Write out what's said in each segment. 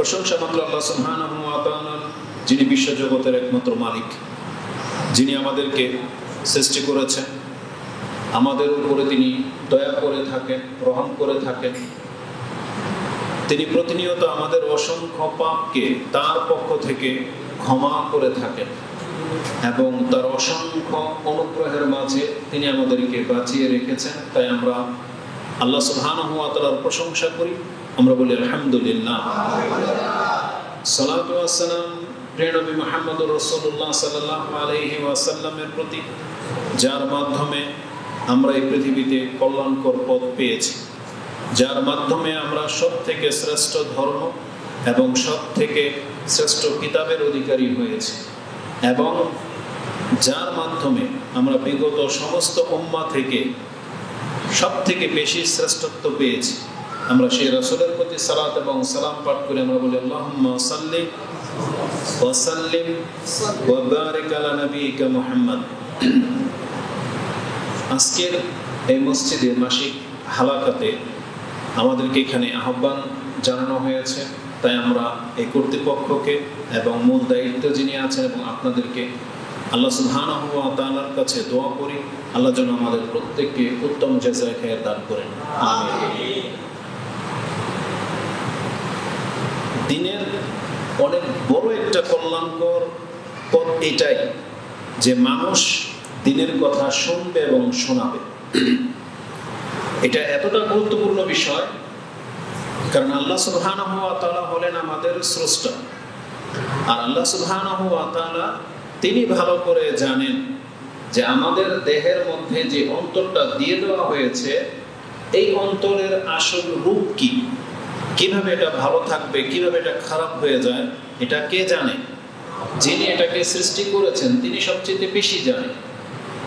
প্রশংসা মাত্র আল্লাহ সুবহানাহু ওয়া তাআলার, যিনি বিশ্বজগতের একমাত্র মালিক, যিনি আমাদেরকে সৃষ্টি করেছেন, আমাদের উপরে তিনি দয়া করে থাকেন, রহম করে থাকেন। তিনি প্রতিনিয়ত আমাদের অসংখ্য পাপকে তার পক্ষ থেকে ক্ষমা করে থাকেন এবং তার অসংখ্য অনুগ্রহের মাঝে তিনি আমাদেরকে বাঁচিয়ে রেখেছেন। তাই আমরা আল্লাহ সুবহানাহু ওয়া তাআলার প্রশংসা করি, আমরা বলি আলহামদুলিল্লাহ। সালাতু ওয়াস সালাম প্রিয় নবী মুহাম্মদুর রাসূলুল্লাহ সাল্লাল্লাহু আলাইহি ওয়াসাল্লামের প্রতি, যার মাধ্যমে আমরা এই পৃথিবীতে কল্যাণকর পথ পেয়েছি, যার মাধ্যমে আমরা সব থেকে শ্রেষ্ঠ ধর্ম এবং সব থেকে শ্রেষ্ঠ কিতাবের অধিকারী হয়েছি, এবং যার মাধ্যমে আমরা বিগত সমস্ত উম্মাহ থেকে সব থেকে বেশি শ্রেষ্ঠত্ব পেয়েছি। আমরা সেই রাসূলের প্রতি সালাত এবং সালাম পাঠ করে আমরা বলি আল্লাহুম্মা সাল্লি ওয়া সাল্লিম ওয়া বারিক আলা নাবিয়িকা মুহাম্মদ। আজকের এই মসজিদের মাসিক হালাকাতে আমাদেরকে এখানে আহ্বান জানানো হয়েছে, তাই আমরা এই কর্তৃপক্ষকে এবং মূল দায়িত্ব যিনি আছেন এবং আপনাদেরকে আল্লাহ সুবহানাহু ওয়া তাআলার কাছে দোয়া করি, আল্লাহ যেন আমাদের প্রত্যেককে উত্তম জাযায়ে খায়ের দান করেন, আমিন। দিনের অনেক বড় একটা কল্যাণকর পথ এটাই যে মানুষ দিনের কথা শুনবে এবং শোনাবে। এটা এতটা গুরুত্বপূর্ণ বিষয়, কারণ আল্লাহ সুবহানাহু ওয়া তাআলা হলেন আমাদের স্রষ্টা, আর আল্লাহ সুবহানাহু ওয়া তাআলা তিনি ভালো করে জানেন যে আমাদের দেহের মধ্যে যে অন্তরটা দিয়ে দেওয়া হয়েছে, এই অন্তরের আসল রূপ কি, কিভাবে এটা ভালো থাকবে, কিভাবে এটা খারাপ হয়ে যায়, এটা কে জানে? যিনি এটাকে সৃষ্টি করেছেন তিনি সবচেয়ে বেশি জানেন।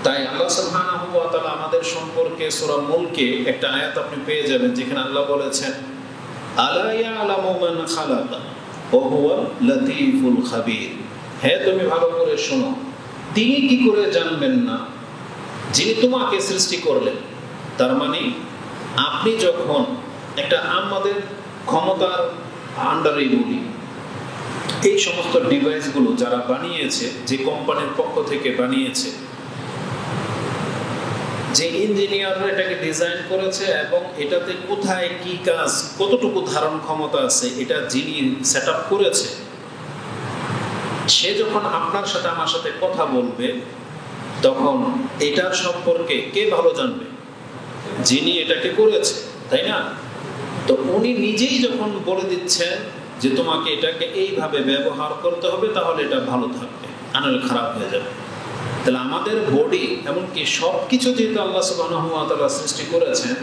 তাই আল্লাহ সুবহানাহু ওয়া তাআলা আমাদের সম্পর্কে সূরা মুলকে একটা আয়াত আপনি পেয়ে যাবেন, যেখানে আল্লাহ বলেছেন আলা ইয়ালামু মান খালাকা ওয়া হুয়া লাতীফুল খাবীর। হ্যাঁ, তুমি ভালো করে শোনো, তিনি কি করে জানবেন না যিনি তোমাকে সৃষ্টি করলেন। তার মানে আপনি যখন একটা আমাদের ক্ষমতার আন্ডারে বলি, এই সমস্ত ডিভাইসগুলো যারা বানিয়েছে, যে কোম্পানির পক্ষ থেকে বানিয়েছে, যে ইঞ্জিনিয়াররা এটাকে ডিজাইন করেছে এবং এটাতে কোথায় কি কাজ, কতটুকু ধারণ ক্ষমতা আছে, এটা যিনি সেট আপ করেছে, সে যখন আপনার সাথে আমার সাথে কথা বলবে, তখন এটার সম্পর্কে কে ভালো জানবে? যিনি এটাকে করেছে, তাই না? তো উনি নিজেই যখন বলে দিচ্ছেন যে তোমাকে এটাকে এইভাবে ব্যবহার করতে হবে, তাহলে এটা ভালো থাকবে, আনালে খারাপ হয়ে যাবে। তাহলে আমাদের বডি, এমনকি সব কিছু যেহেতু আল্লাহ সুবহানাহু ওয়া তাআলা সৃষ্টি করেছেন,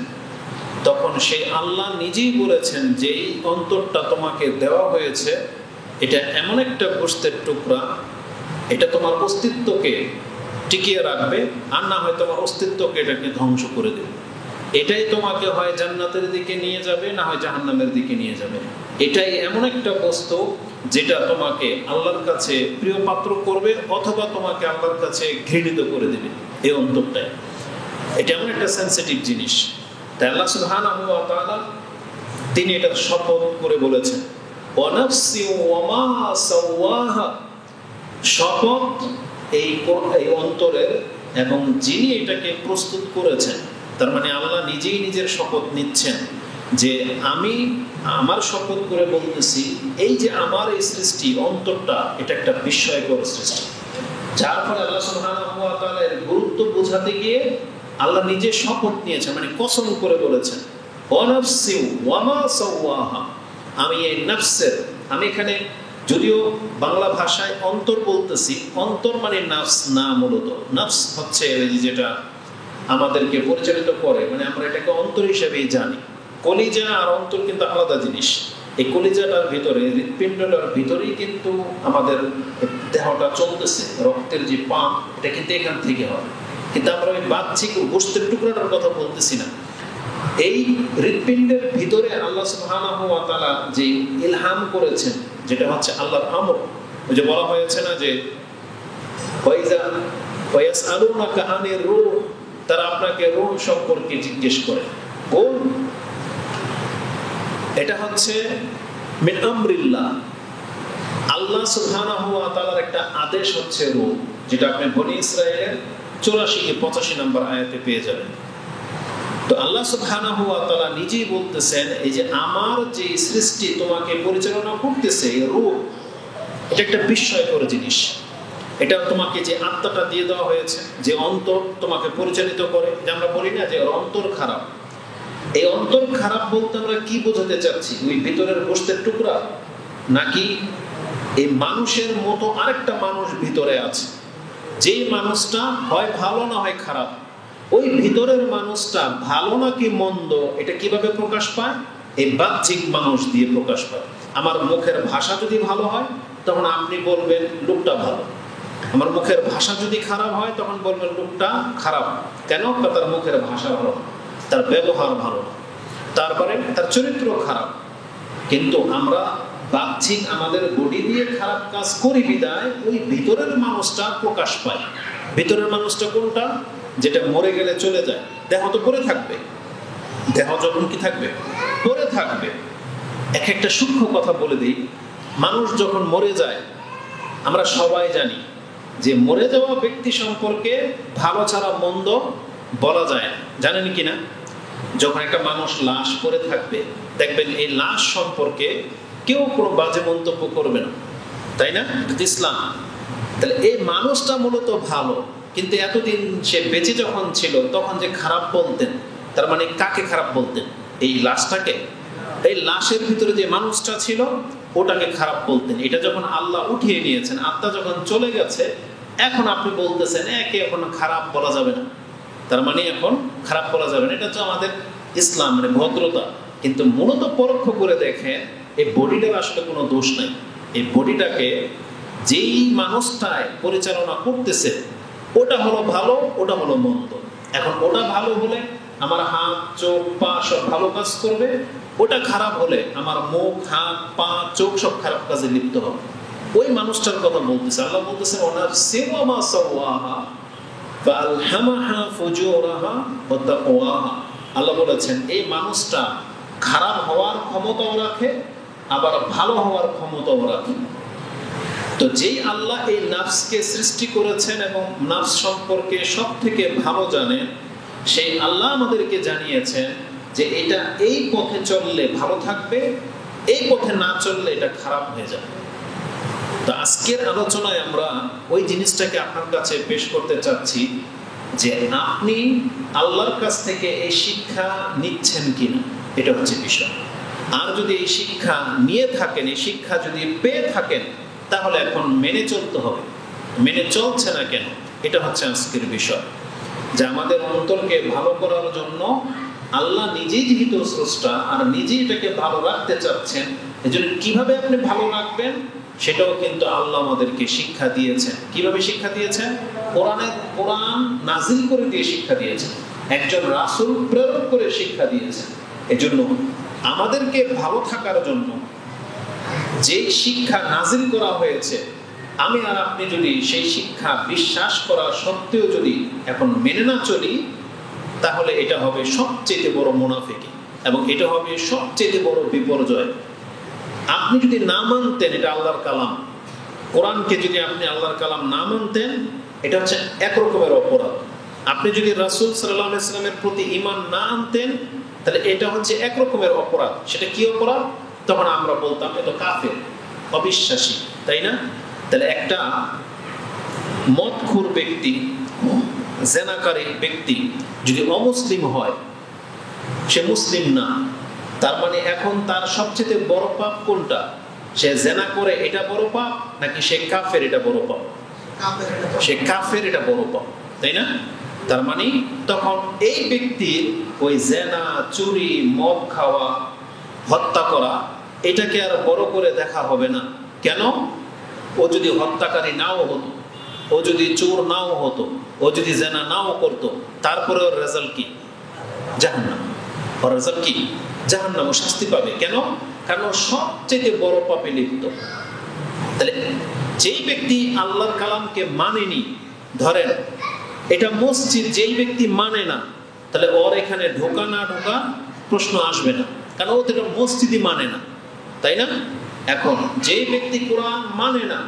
তখন সেই আল্লাহ নিজেই বলেছেন যে এই অন্তরটা তোমাকে দেওয়া হয়েছে, এটা এমন একটা গোশতের টুকরা, এটা তোমার অস্তিত্বকে টিকিয়ে রাখবে, আর না হয় তোমার অস্তিত্বকে এটাকে ধ্বংস করে দেবে। এটাই তোমাকে হয় জান্নাতের দিকে নিয়ে যাবে, না হয় জাহান্নামের দিকে নিয়ে যাবে। এটাই এমন একটা বস্তু যেটা তোমাকে আল্লাহর কাছে প্রিয় পাত্র করবে, অথবা তোমাকে আল্লাহর কাছে ঘৃণিত করে দেবে। এই অন্তরটাই, এটা এমন একটা সেন্সিটিভ জিনিস। তাই আল্লাহ সুবহানাহু ওয়া তাআলা তিনি এটা শপথ করে বলেছেন, ওয়া নাফসি ওয়া মা সাওয়াহা, শপথ এই অন্তরের এবং যিনি এটাকে প্রস্তুত করেছেন। তার মানে আল্লাহ নিজেই নিজের শপথ নিচ্ছেন যে আমি আমার শপথ করে বলতেছি, এই যে আমার এই সৃষ্টি অন্তরটা, এটা একটা বিস্ময়কর সৃষ্টি, যার ফলে আল্লাহ সুবহানাহু ওয়া তাআলা এর গুরুত্ব বোঝাতে গিয়ে আল্লাহ নিজে শপথ নিয়েছেন, মানে কসম করে বলেছেন ওয়া নাফসি ওয়া মা সাওয়াহা, আমি এই নফসের, আমি এখানে যদিও বাংলা ভাষায় অন্তর বলতেছি, অন্তর মানে নফস না, মূলত নফস হচ্ছে যেটা আমাদেরকে পরিচালিত করে, মানে আমরা এটাকে অন্তর হিসেবেই জানি। কলিজা আর অন্তর কিন্তু আলাদা জিনিস। এই কলিজাটার ভিতরে, হৃৎপিণ্ডটার ভিতরেই কিন্তু আমাদের দেহটা চলতেছে, রক্তের যে পাম্প, এটা কিন্তু এখান থেকে হয়। কিন্তু আমরা ওই বাহ্যিক গোশতের টুকরাটার কথা বলতেছি না। এই হৃৎপিণ্ডের ভিতরে আল্লাহ সুবহানাহু ওয়া তাআলা যে ইলহাম করেছেন, যেটা হচ্ছে আল্লাহর আমর। ওই যে বলা হয়েছে না যে ওয়ায়াসআলুনাকা আনির রূহ, তারা আপনাকে রূহ সম্পর্কে জিজ্ঞেস করে। এটা হচ্ছে মিন আমরিল্লাহ, আল্লাহ সুবহানাহু ওয়া তাআলার একটা আদেশ হচ্ছে রূহ, যেটা আপনি বনি ইসরাঈলের 84 কি 85 নম্বর আয়াতে পেয়ে যাবেন। তো আল্লাহ সুবহানাহু ওয়া তাআলা নিজেই বলতেছেন, এই যে আমার যে সৃষ্টি তোমাকে পরিচালনা করতেছে রূহ, এটা একটা বিস্ময়কর জিনিস। এটা তোমাকে যে আত্মাটা দিয়ে দেওয়া হয়েছে, যে অন্তর তোমাকে পরিচালিত করে, যে আমরা বলি না যে অন্তর খারাপ, এই অন্তর খারাপ বলতে আমরা কি বোঝাতে চাচ্ছি? ওই ভিতরের গোশতের টুকরা, নাকি এই মানুষের মতো আরেকটা মানুষ ভিতরে আছে, যেই মানুষটা হয় ভালো না হয় খারাপ? ওই ভিতরের মানুষটা ভালো নাকি মন্দ, এটা কিভাবে প্রকাশ পায়? এই বাহ্যিক মানুষ দিয়ে প্রকাশ পায়। আমার মুখের ভাষা যদি ভালো হয় তখন আপনি বলবেন লোকটা ভালো, আমার মুখের ভাষা যদি খারাপ হয় তখন বলবেন লোকটা খারাপ। কেন? তার মুখের ভাষা ভালো না, তার ব্যবহার ভালো না, তারপরে তার চরিত্র খারাপ। কিন্তু আমরা বাহ্যিক আমাদের বডি দিয়ে খারাপ কাজ করি বিদায় ওই ভিতরের মানুষটা প্রকাশ পায়। ভিতরের মানুষটা কোনটা? যেটা মরে গেলে চলে যায়। দেহ তো পড়ে থাকবে, দেহ যখন কি থাকবে? পড়ে থাকবে। এক একটা সূক্ষ্ম কথা বলে দিই, মানুষ যখন মরে যায় আমরা সবাই জানি যে মরে যাওয়া ব্যক্তি সম্পর্কে ভালো ছাড়া মন্দ বলা যায় না। জানেন কি না? যখন একটা মানুষ লাশ পড়ে থাকবে দেখবেন এই লাশ সম্পর্কে কেউ কোনো বাজে মন্তব্য করবে না, তাই না? ইসলাম। তাহলে এই মানুষটা মূলত ভালো, কিন্তু এতদিন সে বেঁচে যখন ছিল তখন যে খারাপ বলতেন, তার মানে কাকে খারাপ বলতেন? এই লাশটাকে। এই লাশের ভিতরে যে মানুষটা ছিল ওটাকে খারাপ বলতেন। এটা যখন আল্লাহ উঠিয়ে নিয়েছেন, আত্মা যখন চলে গেছে, এখন আপনি বলতেছেন একে এখন খারাপ বলা যাবে না, তার মানে এখন খারাপ বলা যাবে না। এটা হচ্ছে আমাদের ইসলাম, মানে ভদ্রতা। কিন্তু মূলত পরোক্ষ করে দেখেন এই বডিটার আসলে কোনো দোষ নাই। এই বডিটাকে যেই মানুষটায় পরিচালনা করতেছে ওটা হলো ভালো, ওটা হলো মন্দ। এখন ওটা ভালো হলে আমার হাত, চোখ, পা সব ভালো কাজ করবে, ওটা খারাপ হলে আমার মুখ, হাত, পা, চোখ সব খারাপ কাজে লিপ্ত হবে। ওই মানুষটার কথা বলতেছে আল্লাহ, বলতেছে ওনাফসিন ওয়া মা সাওয়াহা ফাআলহামাহা ফুজুরাহা ওয়া তাকওয়াহা। আল্লাহ বলেছেন এই মানুষটা খারাপ হওয়ার ক্ষমতাও রাখে, আবার ভালো হওয়ার ক্ষমতাও রাখে। তো যেই আল্লাহ এই নাফসকে সৃষ্টি করেছেন এবং নাফস সম্পর্কে সব থেকে ভালো জানেন, সেই আল্লাহ আমাদেরকে জানিয়েছেন যে এটা এই পথে চললে ভালো থাকবে, এই পথে না চললে এটা খারাপ হয়ে যাবে। তো আজকের আলোচনায় আমরা ওই জিনিসটাকে আপনার কাছে পেশ করতে চাচ্ছি যে আপনি আল্লাহর কাছ থেকে এই শিক্ষা নিচ্ছেন কিনা, এটা হচ্ছে বিষয়। আর যদি এই শিক্ষা নিয়ে থাকেন, এই শিক্ষা যদি পেয়ে থাকেন, তাহলে এখন মেনে চলতে হবে। মেনে চলছে না কেন, এটা হচ্ছে আজকের বিষয়। যে আমাদের অন্তরকে ভালো করার জন্য আল্লাহ নিজেই যেহেতু স্রষ্টা আর নিজেই এটাকে ভালো রাখতে চাচ্ছেন, এজন্য কিভাবে আপনি ভালো রাখবেন সেটাও কিন্তু আল্লাহ আমাদেরকে শিক্ষা দিয়েছেন। কিভাবে শিক্ষা দিয়েছেন? কোরআন নাজিল করে দিয়ে শিক্ষা দিয়েছেন, একজন রাসূল প্রেরণ করে শিক্ষা দিয়েছেন। এজন্য আমাদেরকে ভালো থাকার জন্য যে শিক্ষা নাজিল করা হয়েছে, আমি আর আপনি যদি সেই শিক্ষা বিশ্বাস করা সত্ত্বেও যদি এখন মেনে না চলি, তাহলে এটা হবে সবচেয়ে বড় মুনাফিকি এবং এটা হবে সবচেয়ে বড় বিপর্যয়। আপনি যদি না মানতেন এটা আল্লাহর কালাম, কোরআনকে যদি আপনি আল্লাহর কালাম না মানতেন, এটা হচ্ছে এক রকমের অপরাধ। আপনি যদি রাসূল সাল্লাল্লাহু আলাইহি ওয়াসাল্লামের প্রতি ঈমান না আনতেন, তাহলে এটা হচ্ছে এক রকমের অপরাধ। সেটা কি অপরাধ? তখন আমরা বলতাম এটা কাফের, অবিশ্বাসী, তাই না? তাহলে একটা মদখোর ব্যক্তি, জেনাকারী ব্যক্তি যদি অমুসলিম হয়, সে মুসলিম না, তার মানে এখন তার সবচেয়ে বড় পাপ কোনটা? সে জেনা করে এটা বড় পাপ, নাকি সে কাফের এটা বড় পাপ? সে কাফের এটা বড় পাপ, তাই না? তার মানে তখন এই ব্যক্তির ওই জেনা, চুরি, মদ খাওয়া, হত্যা করা, এটাকে আর বড় করে দেখা হবে না। কেন? ও যদি হত্যাকারী নাও হতো, ও যদি চোর নাও হতো, ও যদি জেনা নাও করতো, তারপরে ওর রেজাল্ট কি? জাহান্নাম। ওর রেজাল্ট কি? জাহান্নাম। ও শাস্তি পাবে। কেন? কারণ সবচেয়ে বড় পাপে লিপ্ত। তাহলে যেই ব্যক্তি আল্লাহর কালামকে মানেনি, ধরেন এটা মসজিদ, যেই ব্যক্তি মানে না, তাহলে ওর এখানে ঢোকা না ঢোকা প্রশ্ন আসবে না, কারণ ও তো এটা মসজিদই মানে না। তাই না? এখন যে ব্যক্তি কোরআন মানে না,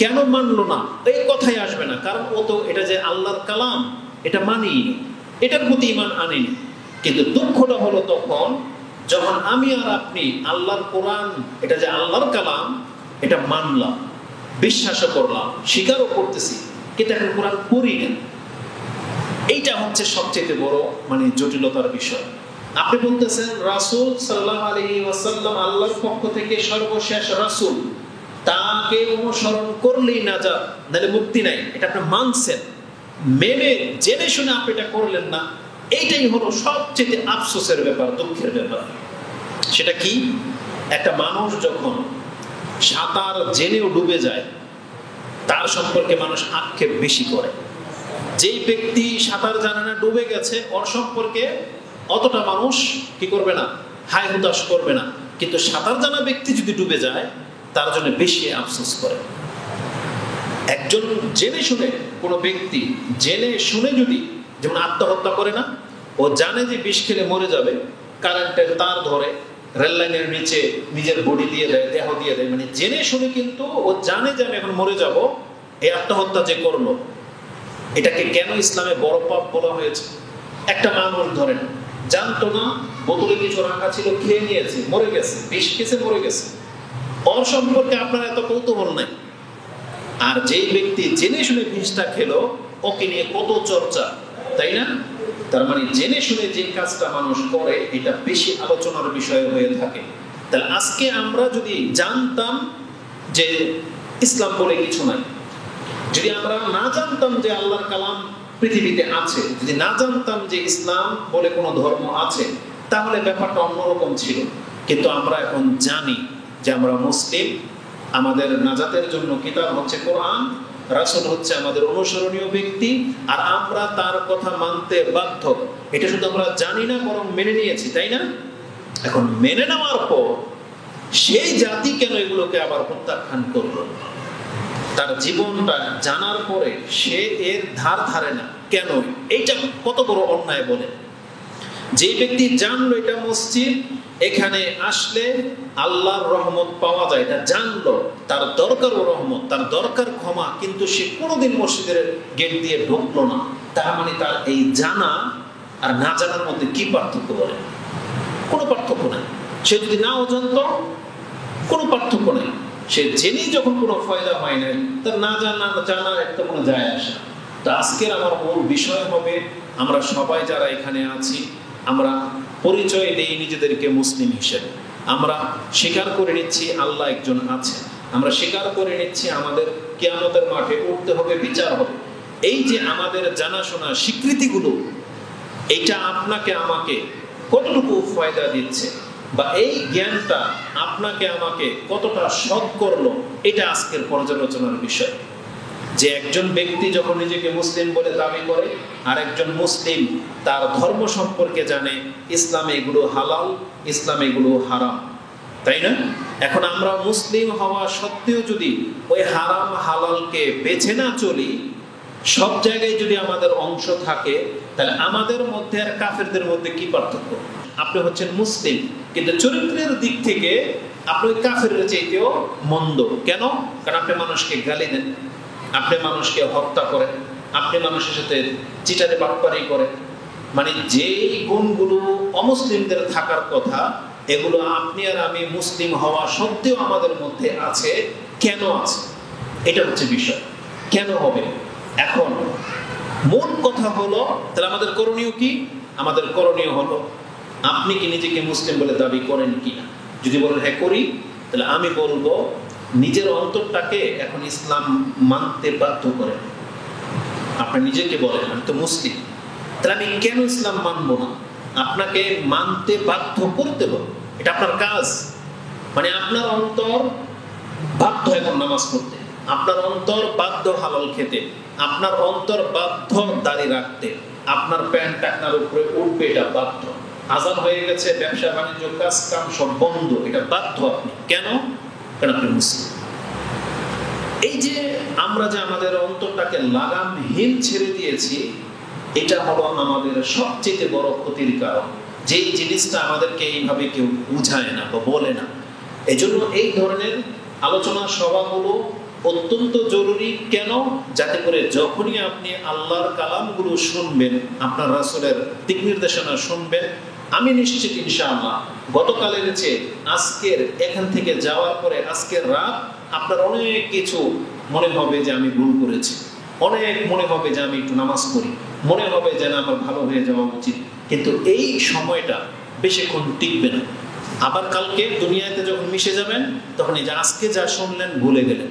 কেন মানলো না এই কথাই আসবে না, কারণ ও তো এটা যে আল্লাহর কালাম এটা মানেই, এটার প্রতি ঈমান আনেনি। কিন্তু দুঃখটা হলো তখন যখন আমি আর আপনি আল্লাহর কোরআন এটা যে আল্লাহর কালাম এটা মানলাম, বিশ্বাসও করলাম, স্বীকারও করতেছি, কিন্তু এখন কোরআন পড়ি না। এইটা হচ্ছে সবচেয়ে বড় জটিলতার বিষয়। আপনি বলতেছেন রাসূল সাল্লাল্লাহু আলাইহি ওয়াসাল্লাম আল্লাহর পক্ষ থেকে সর্বশেষ রাসূল, তাকে অনুসরণ করলেই নাজাত, নাহলে মুক্তি নাই। এটা আপনি মানছেন, মেনে জেনে শুনে আপনি এটা করলেন না। এইটাই হলো সবচেয়ে আফসোসের ব্যাপার, দুঃখের ব্যাপার। সেটা কি? একটা মানুষ যখন সাঁতার জেনেও ডুবে যায় তার সম্পর্কে মানুষ আক্ষেপ বেশি করে। যেই ব্যক্তি সাঁতার জানে না, ডুবে গেছে, ওর সম্পর্কে অতটা মানুষ কি করবে না, হায় হুতাশ করবে না। কিন্তু সাঁতার জানা ব্যক্তি যদি ডুবে যায় তার জন্য বেশি আফসোস করে। একজন জেনে শুনে কোনো ব্যক্তি জেনে শুনে যদি যেমন আত্মহত্যা করে না, ও জানে যে বিষ খেলে মরে যাবে, কারেন্টের তার ধরে রেল লাইনের নিচে নিজের বডি দিয়ে দেয়, দেহ দিয়ে দেয়, জেনে শুনে, কিন্তু ও জানে যে আমি এখন মরে যাব, এই আত্মহত্যা যে করলো, এটাকে কেন ইসলামে বড় পাপ বলা হয়েছে? একটা মানুষ ধরেন জানতো না, বোতলে কিছু রাখা ছিল, খেয়ে নিয়েছে, মরে গেছে, বিষ খেয়েছে, মরে গেছে, ওর সম্পর্কে আপনার এত কৌতূহল নাই। আর যেই ব্যক্তি জেনে শুনে বিষটা খেলো, ওকে নিয়ে কত চর্চা, তাই না? তার জেনে শুনে যে কাজটা মানুষ করে এটা বেশি আলোচনার বিষয় হয়ে থাকে। তাহলে আজকে আমরা যদি জানতাম যে ইসলাম বলে কিছু নাই, যদি আমরা না জানতাম যে আল্লাহর কালাম পৃথিবীতে আছে, যদি না জানতাম যে ইসলাম বলে কোনো ধর্ম আছে, তাহলে ব্যাপারটা অন্যরকম ছিল। কিন্তু আমরা এখন জানি যে আমরা মুসলিম, আমাদের নাজাতের জন্য কিতাব হচ্ছে কোরআন, রাসূল হচ্ছে আমাদের অনুসরণীয় ব্যক্তি, আর আমরা তার কথা মানতে বাধ্য। এটা শুধু আমরা জানি না, বরং মেনে নিয়েছি, তাই না? এখন মেনে নেওয়ার পর সেই জাতি কেন এগুলোকে আবার প্রত্যাখ্যান করলো? তার জীবনটা জানার পরে সে এর ধার ধারে না কেন? এইটা কত বড় অন্যায় বলে। যে ব্যক্তি জানলো এটা মসজিদ, এখানে আসলে আল্লাহর রহমত পাওয়া যায়, এটা জানলো, তার দরকার ও রহমত, তার দরকার ক্ষমা, কিন্তু সে কোনোদিন মসজিদের গেট দিয়ে ঢুকলো না, তার তার এই জানা আর না জানার মধ্যে কি পার্থক্য বলে? কোনো পার্থক্য নাই। সে যদি নাও জানতো, কোনো পার্থক্য নেই। সে জেনেই যখন কোনো ফায়দা হয় নাই, তার না জানা একটা কোনো যায় আসে। তো আজকের আমার মূল বিষয় হবে, আমরা সবাই যারা এখানে আছি, আমরা পরিচয় দেই নিজেদেরকে মুসলিম হিসেবে। আমরা স্বীকার করে নিচ্ছি আল্লাহ একজন আছে, আমরা স্বীকার করে নিচ্ছি আমাদের কিয়ামতের মাঠে উঠতে হবে, বিচার হবে। এই যে আমাদের জানাশোনা স্বীকৃতিগুলো, এইটা আপনাকে আমাকে কতটুকু ফায়দা দিচ্ছে, বা এই জ্ঞানটা আপনাকে আমাকে কতটা সৎ করলো, এটা আজকের পর্যালোচনার বিষয়। যে একজন ব্যক্তি যখন নিজেকে মুসলিম বলে দাবি করে, আর একজন মুসলিম তার ধর্ম সম্পর্কে জানে, ইসলামে এগুলো হালাল, ইসলামে এগুলো হারাম, তাই না? এখন আমরা মুসলিম হওয়া সত্ত্বেও যদি ওই হারাম হালালকে বেছে না চলি, সব জায়গায় যদি আমাদের অংশ থাকে, তাহলে আমাদের মধ্যে আর কাফেরদের মধ্যে কি পার্থক্য? আপনি হচ্ছেন মুসলিম, কিন্তু চরিত্রের দিক থেকে আপনি ওই কাফেরের চাইতেও মন্দ। কেন? কারণ আপনি মানুষকে গালি দেন, আপনি মানুষকে হত্যা করেন, আপনি মানুষের সাথে চিটারে বাটপারি করেন। যেই গুণগুলো অমুসলিমদের থাকার কথা, এগুলো আপনি আর আমি মুসলিম হওয়া সত্ত্বেও আমাদের মধ্যে আছে। কেন আছে? এটা হচ্ছে বিষয়। কেন হবে? এখন মূল কথা হলো, তাহলে আমাদের করণীয় কি? আমাদের করণীয় হলো, আপনি কি নিজেকে মুসলিম বলে দাবি করেন কিনা? যদি বলেন হ্যাঁ করি, তাহলে আমি বলবো নিজের অন্তরটাকে এখন ইসলাম মানতে বাধ্য করেন। আপনি নিজেকে বলেন আমি তো মুসলিম, তাহলে আমি কেন ইসলাম মানবো না? আপনাকে মানতে বাধ্য করতে হবে, এটা আপনার কাজ। আপনার অন্তর বাধ্য এখন নামাজ পড়তে, আপনার অন্তর বাধ্য হালাল খেতে, আপনার অন্তর বাধ্য দাড়ি রাখতে, আপনার প্যান্ট টাকনার উপরে উঠবে, এটা বাধ্য। আজান হয়ে গেছে, ব্যবসা বাণিজ্য কাজ কাম সব বন্ধ, এটা বাধ্য আপনি। কেন? কারণ আপনি মুসলিম। এই যে আমরা যে আমাদের অন্তরটাকে লাগামহীন ছেড়ে দিয়েছি, এটা হলো আমাদের সবচেয়ে বড় ক্ষতির কারণ। যেই জিনিসটা আমাদেরকে এইভাবে কেউ বুঝায় না বা বলে না, এজন্য এই ধরনের আলোচনা সভাগুলো অত্যন্ত জরুরি। কেন? যাতে করে যখনই আপনি আল্লাহর কালামগুলো শুনবেন, আপনার রাসূলের দিক নির্দেশনা শুনবেন, আমি নিশ্চিত ইনশাআল্লাহ গতকালের চেয়ে আজকের এখান থেকে যাওয়ার পরে আজকের রাত আপনার অনেক কিছু মনে হবে যে আমি ভুল করেছি, অনেক মনে হবে যে আমি একটু নামাজ পড়ি, মনে হবে যে না আমার ভালো হয়ে যাওয়া উচিত। কিন্তু এই সময়টা বেশিক্ষণ টিকবে না। আবার কালকে দুনিয়াতে যখন মিশে যাবেন তখন এই যে আজকে যা শুনলেন ভুলে গেলেন।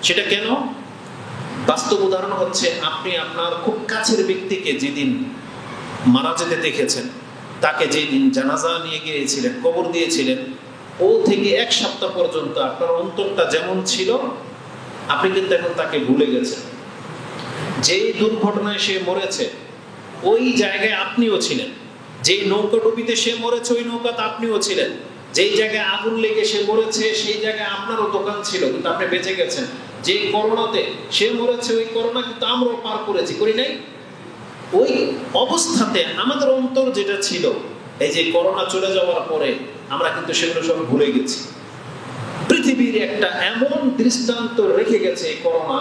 সেটা কেন? বাস্তব উদাহরণ হচ্ছে, আপনি আপনার খুব কাছের ব্যক্তিকে যেদিন মারা যেতে দেখেছেন, তাকে যেদিন জানাজা নিয়ে গিয়েছিলেন, কবর দিয়েছিলেন, ও থেকে 1 সপ্তাহ পর্যন্ত আপনার অন্তরটা যেমন ছিল, আপনি কিন্তু এখন তাকে ভুলে গেছেন। যেই দুর্ঘটনায় সে মরেছে ওই জায়গায় আপনিও ছিলেন, যেই নৌকাডুবিতে সে মরেছে ওই নৌকাতে আপনিও ছিলেন, যেই জায়গায় আগুন লেগে সে মরেছে সেই জায়গায় আপনারও দোকান ছিল কিন্তু আপনি বেঁচে গেছেন। যে করোনাতে সে মরেছে ওই করোনা কিন্তু আমরাও পার করেছি, করি নাই? ওই অবস্থাতে আমাদের অন্তর যেটা ছিল, এই যে করোনা চলে যাওয়ার পরে আমরা কিন্তু সেগুলো সব ভুলে গেছি। পৃথিবীর একটা এমন দৃষ্টান্ত রেখে গেছে এই করোনা,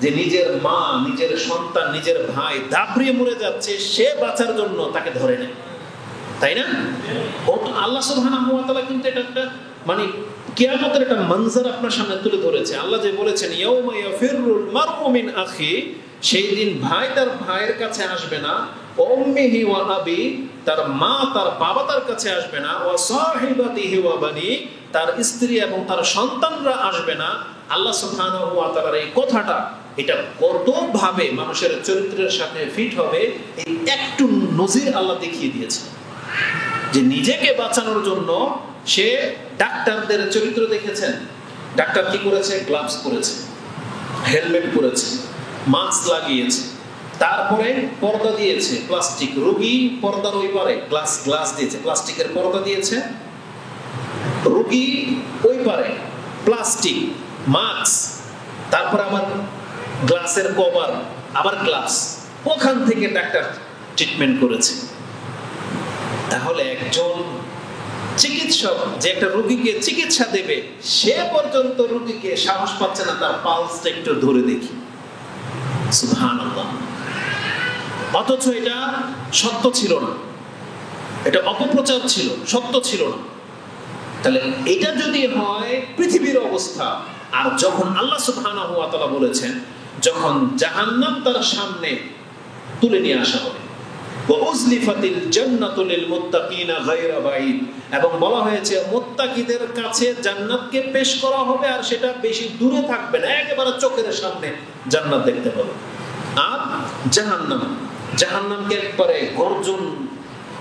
যে নিজের মা, নিজের সন্তান, নিজের ভাই দাবড়িয়ে মরে যাচ্ছে, সে বাঁচার জন্য তাকে ধরে নেয়, তাই না? আল্লাহ সুবহানাহু ওয়া তাআলা কিন্তু এটা একটা মানে কিয়ামতের একটা মঞ্জর আপনার সামনে তুলে ধরেছে। আল্লাহ যে বলেছেন ইয়াউমা ইয়াফিরুল মারউ মিন আখি, সেই দিন ভাই তার ভাইয়ের কাছে আসবে না, উম্মিহি ওয়া আবি, তার মা তার বাবা তার কাছে আসবে না, ওয়া সাহিবাতিহি ওয়া বানি, তার স্ত্রী এবং তার সন্তানরা আসবে না। আল্লাহ সুবহানাহু ওয়া তাআলার এই কথাটা, এটা কতভাবে মানুষের চরিত্রের সাথে ফিট হবে এই একটু নজির আল্লাহ দেখিয়ে দিয়েছে। যে নিজেকে বাঁচানোর জন্য সে ডাক্তারদের চরিত্র দেখেছেন। ডাক্তার কি করেছে? গ্লাভস পরেছে, হেলমেট পরেছে, মাস্ক লাগিয়েছে, তারপরে পর্দা দিয়েছে প্লাস্টিক, রোগী পর্দার ওই পারে গ্লাস দিয়েছে, প্লাস্টিকের পর্দা দিয়েছে, রোগী ওই পারে প্লাস্টিক, মাস্ক, তারপর আবার গ্লাসের কভার, আবার গ্লাস, ওখান থেকে ডাক্তার ট্রিটমেন্ট করেছে। তাহলে একজন চিকিৎসক যে একটা রোগীকে চিকিৎসা দেবে, সে পর্যন্ত রোগীকে সাহস পাচ্ছে না তার পালসটা একটু ধরে দেখি। সুবহানাল্লাহ। অথচ এটা সত্য ছিল না, এটা অপপ্রচার ছিল, সত্য ছিল না। তাহলে এটা যদি হয় পৃথিবীর অবস্থা, আর যখন আল্লাহ সুবহানাহু ওয়া তাআলা বলেছেন যখন জাহান্নাম তার সামনে তুলে নিয়ে আসা হবে, ওয়াউজলিফাতিল জান্নাতু লিল মুত্তাকিনা গায়রা বাঈদ, এবং বলা হয়েছে মুত্তাকিদের কাছে জান্নাতকে পেশ করা হবে, আর সেটা বেশি দূরে থাকবে না, একেবারে চোখের সামনে জান্নাত দেখতে পাবে। আর জাহান্নামকে একবারে গর্জন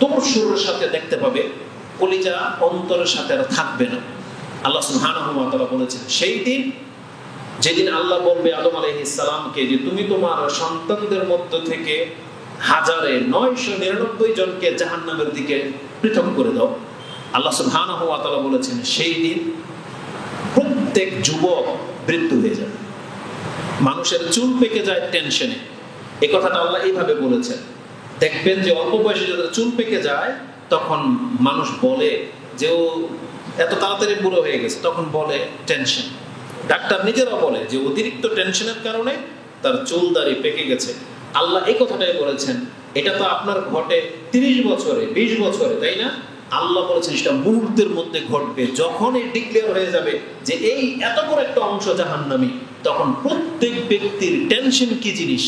তোড়সুরের সাথে দেখতে পাবে, কলিজা অন্তরের সাথে আর থাকবে না। আল্লাহ সুবহানাহু ওয়া তাআলা বলেছেন সেই দিন, যেদিন আল্লাহ বলবে আদম আলাইহিস সালামকে যে তুমি তোমার সন্তানদের মধ্য থেকে 999 জনকে জাহান্নামের দিকে পৃথক করে দাও। আল্লাহ সুবহানাহু ওয়া তাআলা বলেছেন সেই দিন প্রত্যেক যুবক বৃদ্ধ হয়ে যাবে, মানুষের চুল পেকে যায় টেনশনে। এই কথাটা আল্লাহ এইভাবে বলেছেন। দেখবেন যে অল্প বয়সে যাদের চুল পেকে যায় তখন মানুষ বলে যে ও এত তাড়াতাড়ি বুড়ো হয়ে গেছে, তখন বলে টেনশন। ডাক্তার নিজেরা বলে যে অতিরিক্ত টেনশনের কারণে তার চুল দাড়ি পেকে গেছে। আল্লাহ এই কথাটাই বলেছেন। এটা তো আপনার ঘটে 30 বছরে, 20 বছরে, তাই না? আল্লাহ বলেছেন সেটা মুহূর্তের মধ্যে ঘটবে। যখন এই ডিক্লেয়ার হয়ে যাবে যে এই এত বড় একটা অংশ জাহান্নামী, তখন প্রত্যেক ব্যক্তির টেনশন কি জিনিস,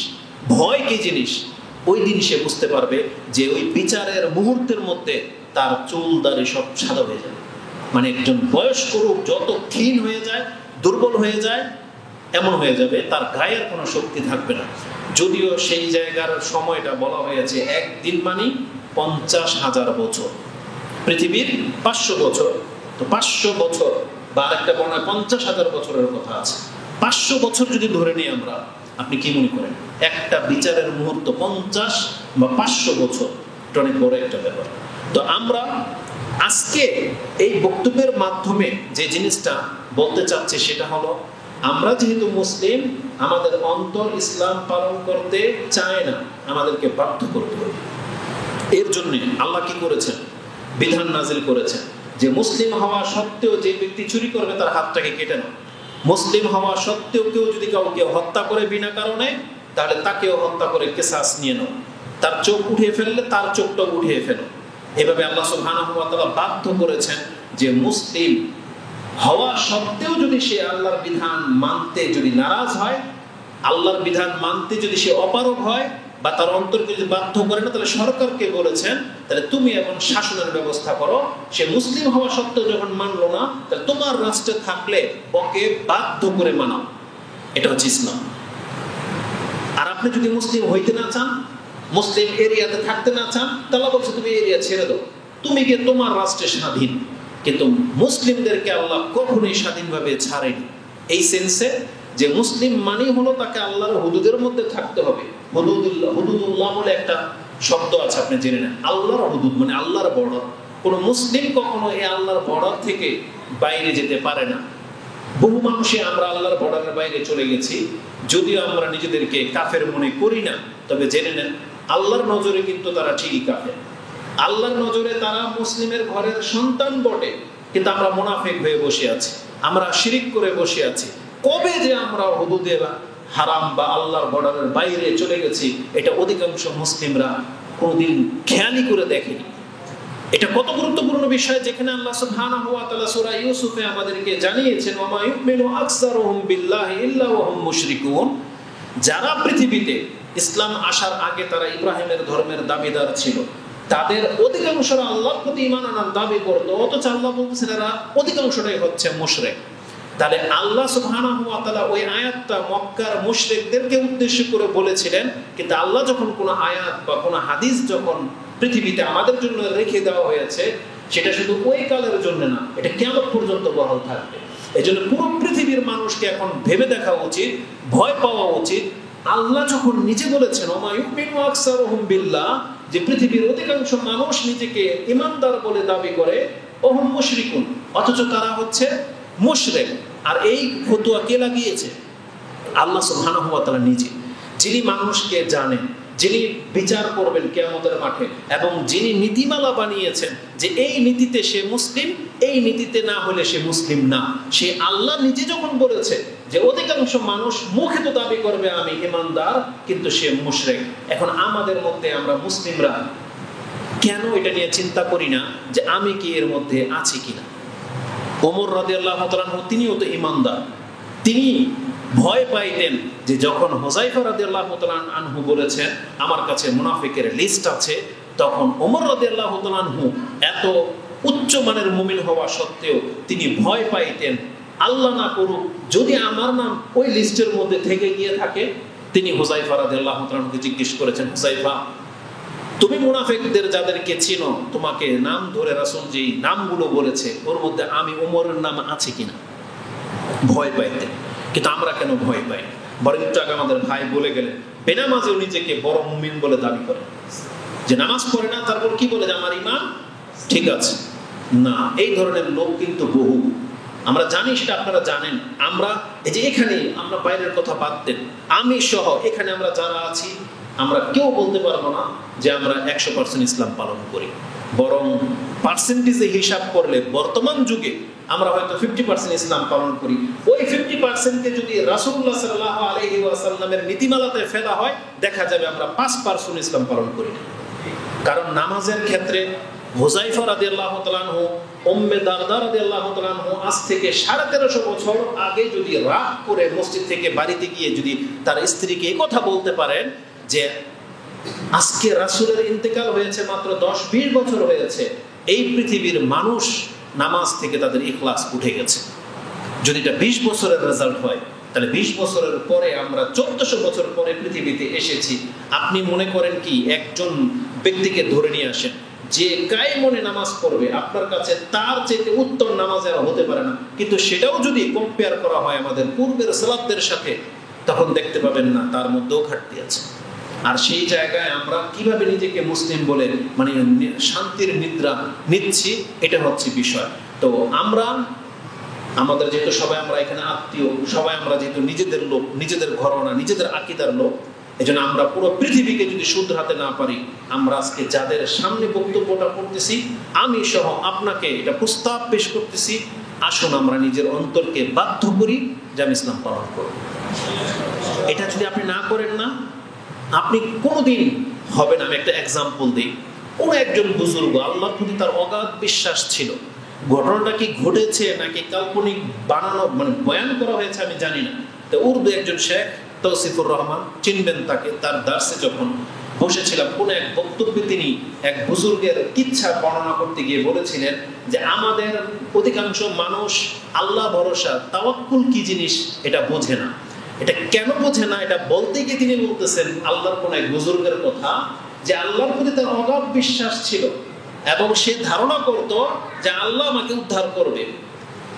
ভয় কি জিনিস, ওই দিন সে বুঝতে পারবে যে ওই বিচারের মুহূর্তের মধ্যে তার চুল দাড়ি সব সাদা হয়ে যাবে। মানে একজন বয়স্ক লোক যত ক্ষীণ হয়ে যায়, দুর্বল হয়ে যায়, এমন হয়ে যাবে তার গায়ের কোনো শক্তি থাকবে না। যদিও সেই জায়গার সময়টা বলা হয়েছে একদিন মানে 50,000 বছর, পৃথিবীর 500 বছর, তো 500 বছর বা আরেকটা বর্ণায় 50,000 বছরের কথা আছে। 500 বছর যদি ধরে নিই আমরা, আপনি কি মনে করেন একটা বিচারের মুহূর্ত 50 বা 500 বছর, এটা অনেক বড় একটা ব্যাপার। তো আমরা আজকে এই বক্তব্যের মাধ্যমে যে জিনিসটা বলতে চাচ্ছি সেটা হলো, আমরা যেহেতু মুসলিম, আমাদের অন্তর ইসলাম পালন করতে চায় না, আমাদেরকে বাধ্য করতে হবে। এর জন্য আল্লাহ কি করেছেন? বিধান নাজিল করেছেন যে মুসলিম হওয়া সত্ত্বেও যে ব্যক্তি চুরি করবে তার হাতটাকে কেটে নাও। মুসলিম হওয়া সত্ত্বেও কেউ যদি কাউকে হত্যা করে বিনা কারণে, তাহলে তাকেও হত্যা করে কিসাস নিয়ে নাও। তার চোখ উঠিয়ে ফেললে তার চোখটাও উঠিয়ে ফেলো। এভাবে আল্লাহ সুবহানাহু ওয়া তাআলা বাধ্য করেছেন যে মুসলিম হওয়া সত্ত্বেও যদি সে আল্লাহর বিধান মানতে যদি নারাজ হয়, আল্লাহর বিধান মানতে যদি সে অপারগ হয় বা তার অন্তরকে যদি বাধ্য করে না, তাহলে সরকারকে বলেছেন তাহলে তুমি এখন শাসনের ব্যবস্থা করো। সে মুসলিম হওয়া সত্ত্বেও যখন মানলো না, তাহলে তোমার রাষ্ট্রে থাকলে ওকে বাধ্য করে মানাও। এটা হচ্ছে ইসলাম। আর আপনি যদি মুসলিম হইতে না চান, মুসলিম এরিয়াতে থাকতে না চান, তাহলে বলছে তুমি এরিয়া ছেড়ে দাও, তুমি গিয়ে তোমার রাষ্ট্রে স্বাধীন। কিন্তু মুসলিমদেরকে আল্লাহ কখনোই স্বাধীনভাবে ছাড়েনি, এই সেন্সে যে মুসলিম মানে হলো তাকে আল্লাহর হুদুদের মধ্যে থাকতে হবে। হুদুদুল্লাহ বলে একটা শব্দ আছে, আপনি জেনে নেন। আল্লাহর হুদুদ মানে আল্লাহর বর্ডার। কোনো মুসলিম কখনো এই আল্লাহর বর্ডার থেকে বাইরে যেতে পারে না। বহু মানুষই আমরা আল্লাহর বর্ডারের বাইরে চলে গেছি, যদিও আমরা নিজেদেরকে কাফের মনে করি না, তবে জেনে নেন আল্লাহর নজরে কিন্তু তারা ঠিকই কাফের। আল্লাহর নজরে তারা মুসলিমের ঘরের সন্তান বটে, কিন্তু আমরা মুনাফিক হয়ে বসে আছি, আমরা শিরিক করে বসে আছি। কবে যে আমরা হুদুদে হারাম বা আল্লাহর বর্ডারের বাইরে চলে গেছি, এটা অধিকাংশ মুসলিমরা কোনোদিন খেয়ালই করে দেখেনি। এটা কত গুরুত্বপূর্ণ বিষয়, যেখানে আল্লাহ সুবহানাহু ওয়া তাআলা সূরা ইউসুফে আমাদেরকে জানিয়েছেন, ওয়া মা ইউমিনু আকসারুহুম বিল্লাহি ইল্লা ওয়া হুম মুশরিকুন। যারা পৃথিবীতে ইসলাম আসার আগে তারা ইব্রাহিমের ধর্মের দাবিদার ছিল, তাদের অধিকাংশরা আল্লাহর প্রতি ঈমান আনার দাবি করত, অথচ আল্লাহ বলছেন এরা অধিকাংশটাই হচ্ছে মুশরিক। তাহলে আল্লাহ সুবহানাহু ওয়া তাআলা ওই আয়াতটা মক্কার মুশরিকদেরকে উদ্দেশ্য করে বলেছিলেন, কিন্তু আল্লাহ যখন কোনো আয়াত বা কোনো হাদিস যখন পৃথিবীতে আমাদের জন্য রেখে দেওয়া হয়েছে, সেটা শুধু ওই কালের জন্য না, এটা কিয়ামত পর্যন্ত বহাল থাকবে। এই জন্য পুরো পৃথিবীর মানুষকে এখন ভেবে দেখা উচিত, ভয় পাওয়া উচিত। আল্লাহ যখন নিজে বলেছেন ওয়া মা ইউমিনু আকসারুহুম বিল্লাহ, যে পৃথিবীর অধিকাংশ মানুষ নিজেকে ঈমানদার বলে দাবি করে, ওহুম মুশরিকুন, অথচ তারা হচ্ছে মুশরিক। আর এই ফতোয়া কে লাগিয়েছে? আল্লাহ সুবহানাহু ওয়া তাআলা নিজে, যিনি মানুষকে জানেন, যিনি বিচার করবেন কিয়ামতের মাঠে, এবং যিনি নীতিমালা বানিয়েছেন যে এই নীতিতে সে মুসলিম, এই নীতিতে না হলে সে মুসলিম না। সে আল্লাহ নিজে যখন বলেছে যে অধিকাংশ মানুষ মুখে তো দাবি করবে আমি ঈমানদার, কিন্তু সে মুশরিক। এখন আমাদের মধ্যে আমরা মুসলিমরা কেন এটা নিয়ে চিন্তা করি না যে আমি কি এর মধ্যে আছি কিনা? ওমর রাদিয়াল্লাহু তাআলা আনহু তিনিও তো ঈমানদার। তিনি ভয় পাইতেন যে যখন হুযায়ফা রাদিয়াল্লাহু তাআলা আনহু বলেছেন আমার কাছে মুনাফিকের লিস্ট আছে, তখন ওমর রাদিয়াল্লাহু তাআলা আনহু এত উচ্চ মানের মুমিন হওয়া সত্ত্বেও তিনি ভয় পাইতেন, আল্লাহ না করুক যদি আমার নাম ওই লিস্টের মধ্যে থেকে গিয়ে থাকে। তিনি হুযায়ফা রাদিয়াল্লাহু তাআলা আনহুকে জিজ্ঞেস করেছেন, হুযায়ফা তুমি মুনাফিকদের যাদেরকে চিনো, তোমাকে নাম ধরে রাসূল যেই নামগুলো বলেছে ওর মধ্যে আমি ওমরের নাম আছে কিনা? ভয় পাইতেন। কিন্তু আমরা কেন ভয় পাই? বরং একটু আগে আমাদের ভাই বলে গেলেন, বেনামাজেও নিজেকে বড় মুমিন বলে দাবি করে, যে নামাজ পড়ে না তারপর কি বলে যে আমার ঈমান ঠিক আছে। না, এই ধরনের লোক কিন্তু বহু, আমরা জানি, সেটা আপনারা জানেন। আমরা এই যে এখানে আমরা বাইরের কথা বাদ দেন, আমি সহ এখানে আমরা যারা আছি, আমরা কেউ বলতে পারবো না যে আমরা 100% ইসলাম পালন করি। বরং পার্সেন্টেজে হিসাব করলে বর্তমান যুগে আমরা হয়তো 50% ইসলাম পালন করি। ওই 50%কে যদি রাসূলুল্লাহ সাল্লাল্লাহু আলাইহি ওয়াসাল্লামের নীতিমালাতে ফেলা হয়, দেখা যাবে আমরা 5% ইসলাম পালন করি না। কারণ নামাজের ক্ষেত্রে হুযায়ফা রাদিয়াল্লাহু তাআলা আনহু, উম্মে দারদা রাদিয়াল্লাহু তাআলা আনহু আজ থেকে 1350 বছর আগে যদি রাগ করে মসজিদ থেকে বাড়িতে গিয়ে যদি তার স্ত্রীকে এই কথা বলতে পারেন যে আজকে রাসূলের ইন্তেকাল হয়েছে মাত্র 10-20 বছর হয়েছে, এই পৃথিবীর মানুষ নামাজ থেকে তাদের ইখলাস উঠে গেছে। যদি এটা 20 বছরের রেজাল্ট হয়, তাহলে 20 বছরের পরে আমরা 1400 বছর পরে পৃথিবীতে এসেছি। আপনি মনে করেন কি একজন ব্যক্তিকে ধরে নিয়ে আসেন যে কায়েমনে নামাজ পড়বে, আপনার কাছে তার চেয়ে উত্তম নামাজ আর হতে পারে না। কিন্তু সেটাও যদি কম্পেয়ার করা হয় আমাদের পূর্বের সালাতদের সাথে, তখন দেখতে পাবেন না তার মধ্যেও ঘাটতি আছে। আর সেই জায়গায় আমরা কিভাবে নিজেকে মুসলিম বলে মানে শান্তির নিদ্রা নিচ্ছি, এটা হচ্ছে বিষয়। তো আমরা আমাদের যেহেতু সবাই আমরা এখানে আত্মীয়, সবাই আমরা যেহেতু নিজেদের লোক, নিজেদের ঘরনা, নিজেদের আকীদার লোক, এজন্য আমরা পুরো পৃথিবীকে যদি শুধরাতে না পারি, আমরা আজকে যাদের সামনে বক্তব্যটা করতেছি, আমি সহ আপনাকে এটা প্রস্তাব পেশ করতেছি, আসুন আমরা নিজের অন্তরকে বাধ্য করি যে আমি ইসলাম পালন করব। এটা যদি আপনি না করেন না, আপনি কোনোদিন হবে না। আমি একটা এক্সাম্পল দিই। কোনো একজন বুজুর্গ, আল্লাহর প্রতি তার অগাধ বিশ্বাস ছিল। ঘটনাটা কি ঘটেছে নাকি কাল্পনিক বানানো, মানে বয়ান করা হয়েছে আমি জানি না। তো উর্দু একজন শেখ তৌসিফুর রহমান, চিনবেন তাকে, তার দার্সে যখন বসেছিলাম, কোন এক বক্তব্যে তিনি এক বুজুর্গের কিচ্ছা বর্ণনা করতে গিয়ে বলেছিলেন যে আমাদের অধিকাংশ মানুষ আল্লাহ ভরসা, তাওয়াক্কুল কি জিনিস এটা বোঝে না। এটা কেন বোঝে না, এটা বলতে গিয়ে তিনি বলতেছেন আল্লাহর কোন এক বুজুর্গের কথা, যে আল্লাহর প্রতি তার অগাধ বিশ্বাস ছিল এবং সে ধারণা করত যে আল্লাহ আমাকে উদ্ধার করবে।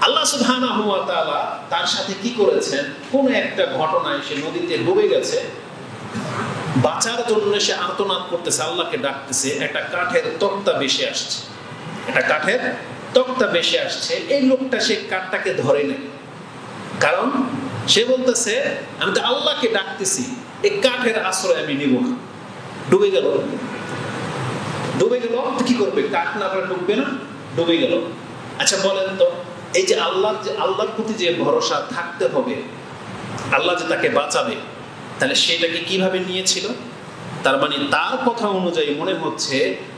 আল্লাহ সুবহানাহু ওয়া তাআলা তার সাথে কি করেছেন, কোন একটা ঘটনায় সে নদীতে ডুবে গেছে, বাঁচার জন্য সে আর্তনাদ করতেছে, আল্লাহকে ডাকতেছে, একটা কাঠের তক্তা ভেসে আসছে, একটা কাঠের তক্তা ভেসে আসছে। এই লোকটা সে কাঠটাকে ধরে নেয়, কারণ সে বলতেছে আমি তো আল্লাহকে ডাকতেছি, এই কাঠের আশ্রয় আমি নিব না। ডুবে গেল, ডুবে গেল, কি করবে, কাঠ না করে ডুববে না, ডুবে গেল। আচ্ছা বলেন তো, এই যে আল্লাহর প্রতি যে ভরসা থাকতে হবে, আল্লাহ যে তাকে বাঁচাবে, তাহলে সেটাকে কিভাবে নিয়েছিল? তার মানে তার কথা অনুযায়ী মনে হচ্ছে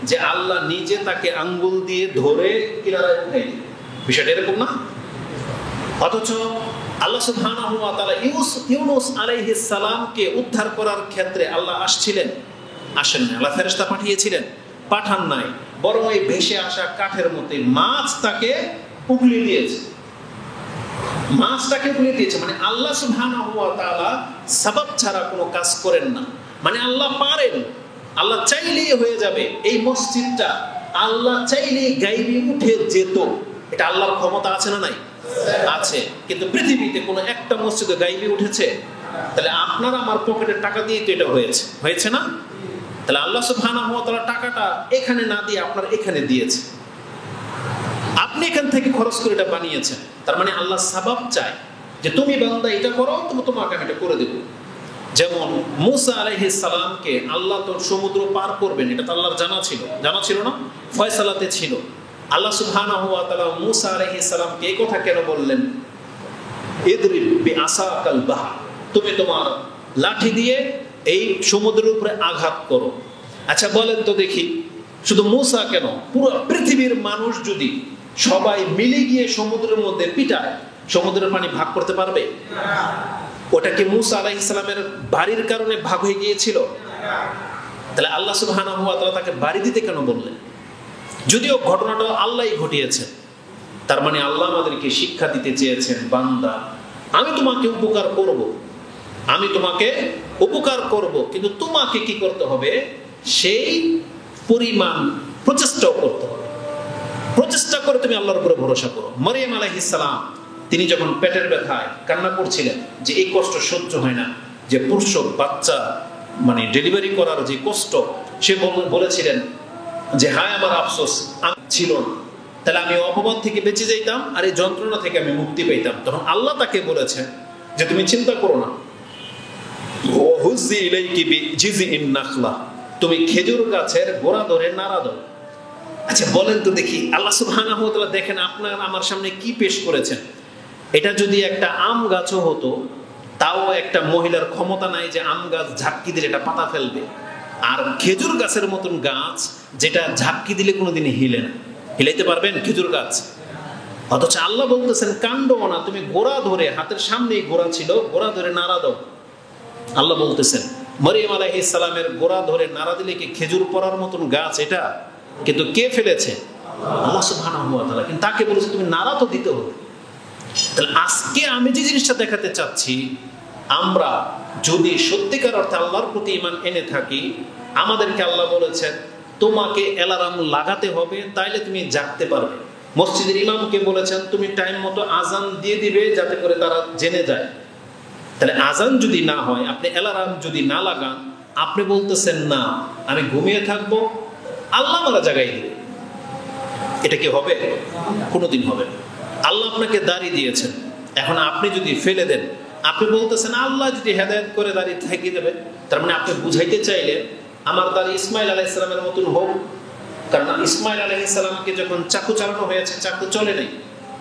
যে আল্লাহ নিজে তাকে আঙ্গুল দিয়ে ধরে কিনারায় উঠাই দিবে। বিষয়টা এরকম না? অথচ আল্লাহ সুবহানাহু ওয়া তাআলা ইউনূস আলাইহিস সালামকে উদ্ধার করার ক্ষেত্রে আল্লাহ আসছিলেন, আসেন না। আল্লাহ ফেরেশতা পাঠিয়েছিলেন, পাঠান নাই, বরং এই ভেসে আসা কাঠের মধ্যে মাছ তাকে উগলি দিয়েছে, মাছটাকে উগলি দিয়েছে। মানে আল্লাহ সুবহানাহু ওয়া তাআলা সাবাব ছাড়া কোনো কাজ করেন না। মানে আল্লাহ পারেন, আল্লাহ চাইলেই হয়ে যাবে। এই মসজিদটা আল্লাহ চাইলেই গাইবি উঠে যেত। এটা আল্লাহর ক্ষমতা আছে না নাই? আছে। কিন্তু পৃথিবীতে কোনো একটা মসজিদে গাইবি উঠেছে? তাহলে আপনার আমার পকেটের টাকা দিয়ে তো এটা হয়েছে, হয়েছে না? তাহলে আল্লাহ সুবহানাহু ওয়া তাআলা টাকাটা এখানে না দিয়ে আপনার এখানে দিয়েছে, আপনি এখান থেকে খরচ করে এটা বানিয়েছেন। তার মানে আল্লাহ সাবাব চায় যে তুমি বান্দা এটা করো, তোমাকে আমি এটা করে দেব। যেমন মূসা আলাইহিস সালামকে আল্লাহ তো সমুদ্র পার করবেন, এটা তো আল্লাহর জানা ছিল না, ফয়সালাতে ছিল। আল্লাহ সুবহানাহু ওয়া তাআলা মূসা আলাইহিস সালামকে এই কথা কেন বললেন, ইদরিব বিআসাকাল বাহর, তুমি তোমার লাঠি দিয়ে এই সমুদ্রের উপরে আঘাত করো। আচ্ছা বলেন তো দেখি, শুধু মূসা কেন, পুরো পৃথিবীর মানুষ যদি সবাই মিলে গিয়ে সমুদ্রের মধ্যে পিটায়, সমুদ্রের পানি ভাগ করতে পারবে? ওটা কি মূসা আলাইহিস সালামের বাড়ির কারণে ভাগ হয়ে গিয়েছিল? তাহলে আল্লাহ সুবহানাহু ওয়া তাআলা তাকে বাড়ি দিতে কেন বললেন? যদিও ঘটনাটা আল্লাহই ঘটিয়েছেন। তার মানে আল্লাহ আমাদেরকে শিক্ষা দিতে চেয়েছেন, বান্দা আমি তোমাকে উপকার করব, আমি তোমাকে উপকার করব, কিন্তু তোমাকে কি করতে হবে, সেই পরিমাণ প্রচেষ্টাও করতে হবে। প্রচেষ্টা করে তুমি আল্লাহর উপরে ভরসা করো। মরিয়ম আলাইহিস সালাম তিনি যখন পেটের ব্যথায় কান্না করছিলেন যে এই কষ্ট সহ্য হয় না, যে প্রসব বাচ্চা মানে ডেলিভারি করার যে কষ্ট, সে বলেছিলেন যে হায় আমার আফসোস ছিল না, তাহলে আমি অপবাদ থেকে বেঁচে যাইতাম আর এই যন্ত্রণা থেকে আমি মুক্তি পেতাম। তখন আল্লাহ তাকে বলেছেন যে তুমি চিন্তা করো না, তুমি খেজুর গাছের গোড়া ধরে নাড়া দাও। আচ্ছা বলেন তো দেখি, আল্লাহ সুবহানাহু ওয়া তাআলা দেখেন আপনার আমার সামনে কি পেশ করেছেন। এটা যদি একটা আম গাছও হতো, তাও একটা মহিলার ক্ষমতা নাই যে আম গাছ ঝাঁকি দিলে এটা পাতা ফেলবে। আর খেজুর গাছের মতন গাছ যেটা ঝাঁকি দিলে কোনোদিন হিলে না, হিলাইতে পারবেন খেজুর গাছ? অথচ আল্লাহ বলতেছেন কাণ্ডও না, তুমি গোড়া ধরে, হাতের সামনেই গোড়া ছিল, গোড়া ধরে নাড়া দাও। আল্লাহ বলতেছেন মরিয়ম আলাইহিস সালামের গোড়া ধরে নাড়া দিলে কি খেজুর পড়ার মতন গাছ এটা? কিন্তু কে ফেলেছে? আল্লাহ সুবহানাহু ওয়া তাআলা। কিন্তু তাকে বলেছে তুমি নাড়া তো দিতে হবে। তাহলে আজকে আমি যে জিনিসটা দেখাতে চাচ্ছি, আমরা যদি সত্যিকার অর্থে আল্লাহর প্রতি ঈমান এনে থাকি, আমাদেরকে আল্লাহ বলেছেন তোমাকে অ্যালার্ম লাগাতে হবে, তাইলে তুমি জাগতে পারবে। মসজিদের ইমামকে বলেছেন তুমি টাইম মতো আজান দিয়ে দিবে যাতে করে তারা জেনে যায়। তাহলে আজান যদি না হয়, আপনি অ্যালার্ম যদি না লাগান, আপনি বলতেছেন না আমি ঘুমিয়ে থাকবো, আল্লাহ আমারা জাগাই দিবে, এটা কি হবে? কোনোদিন হবে না। আল্লাহ আপনাকে দাড়ি দিয়েছেন, এখন আপনি যদি ফেলে দেন, আপনি বলতেছেন আল্লাহ যদি হেদায়েত করে দাঁড়িয়ে থেকে দেবে, তার মানে আপনি বুঝাইতে চাইলেন আমার দাঁড়ি ইসমাইল আলাইহিস সালামের মতন হোক। কারণ ইসমাইল আলাইহিস সালামকে যখন চাকু চালানো হয়েছে, চাকু চলে নাই,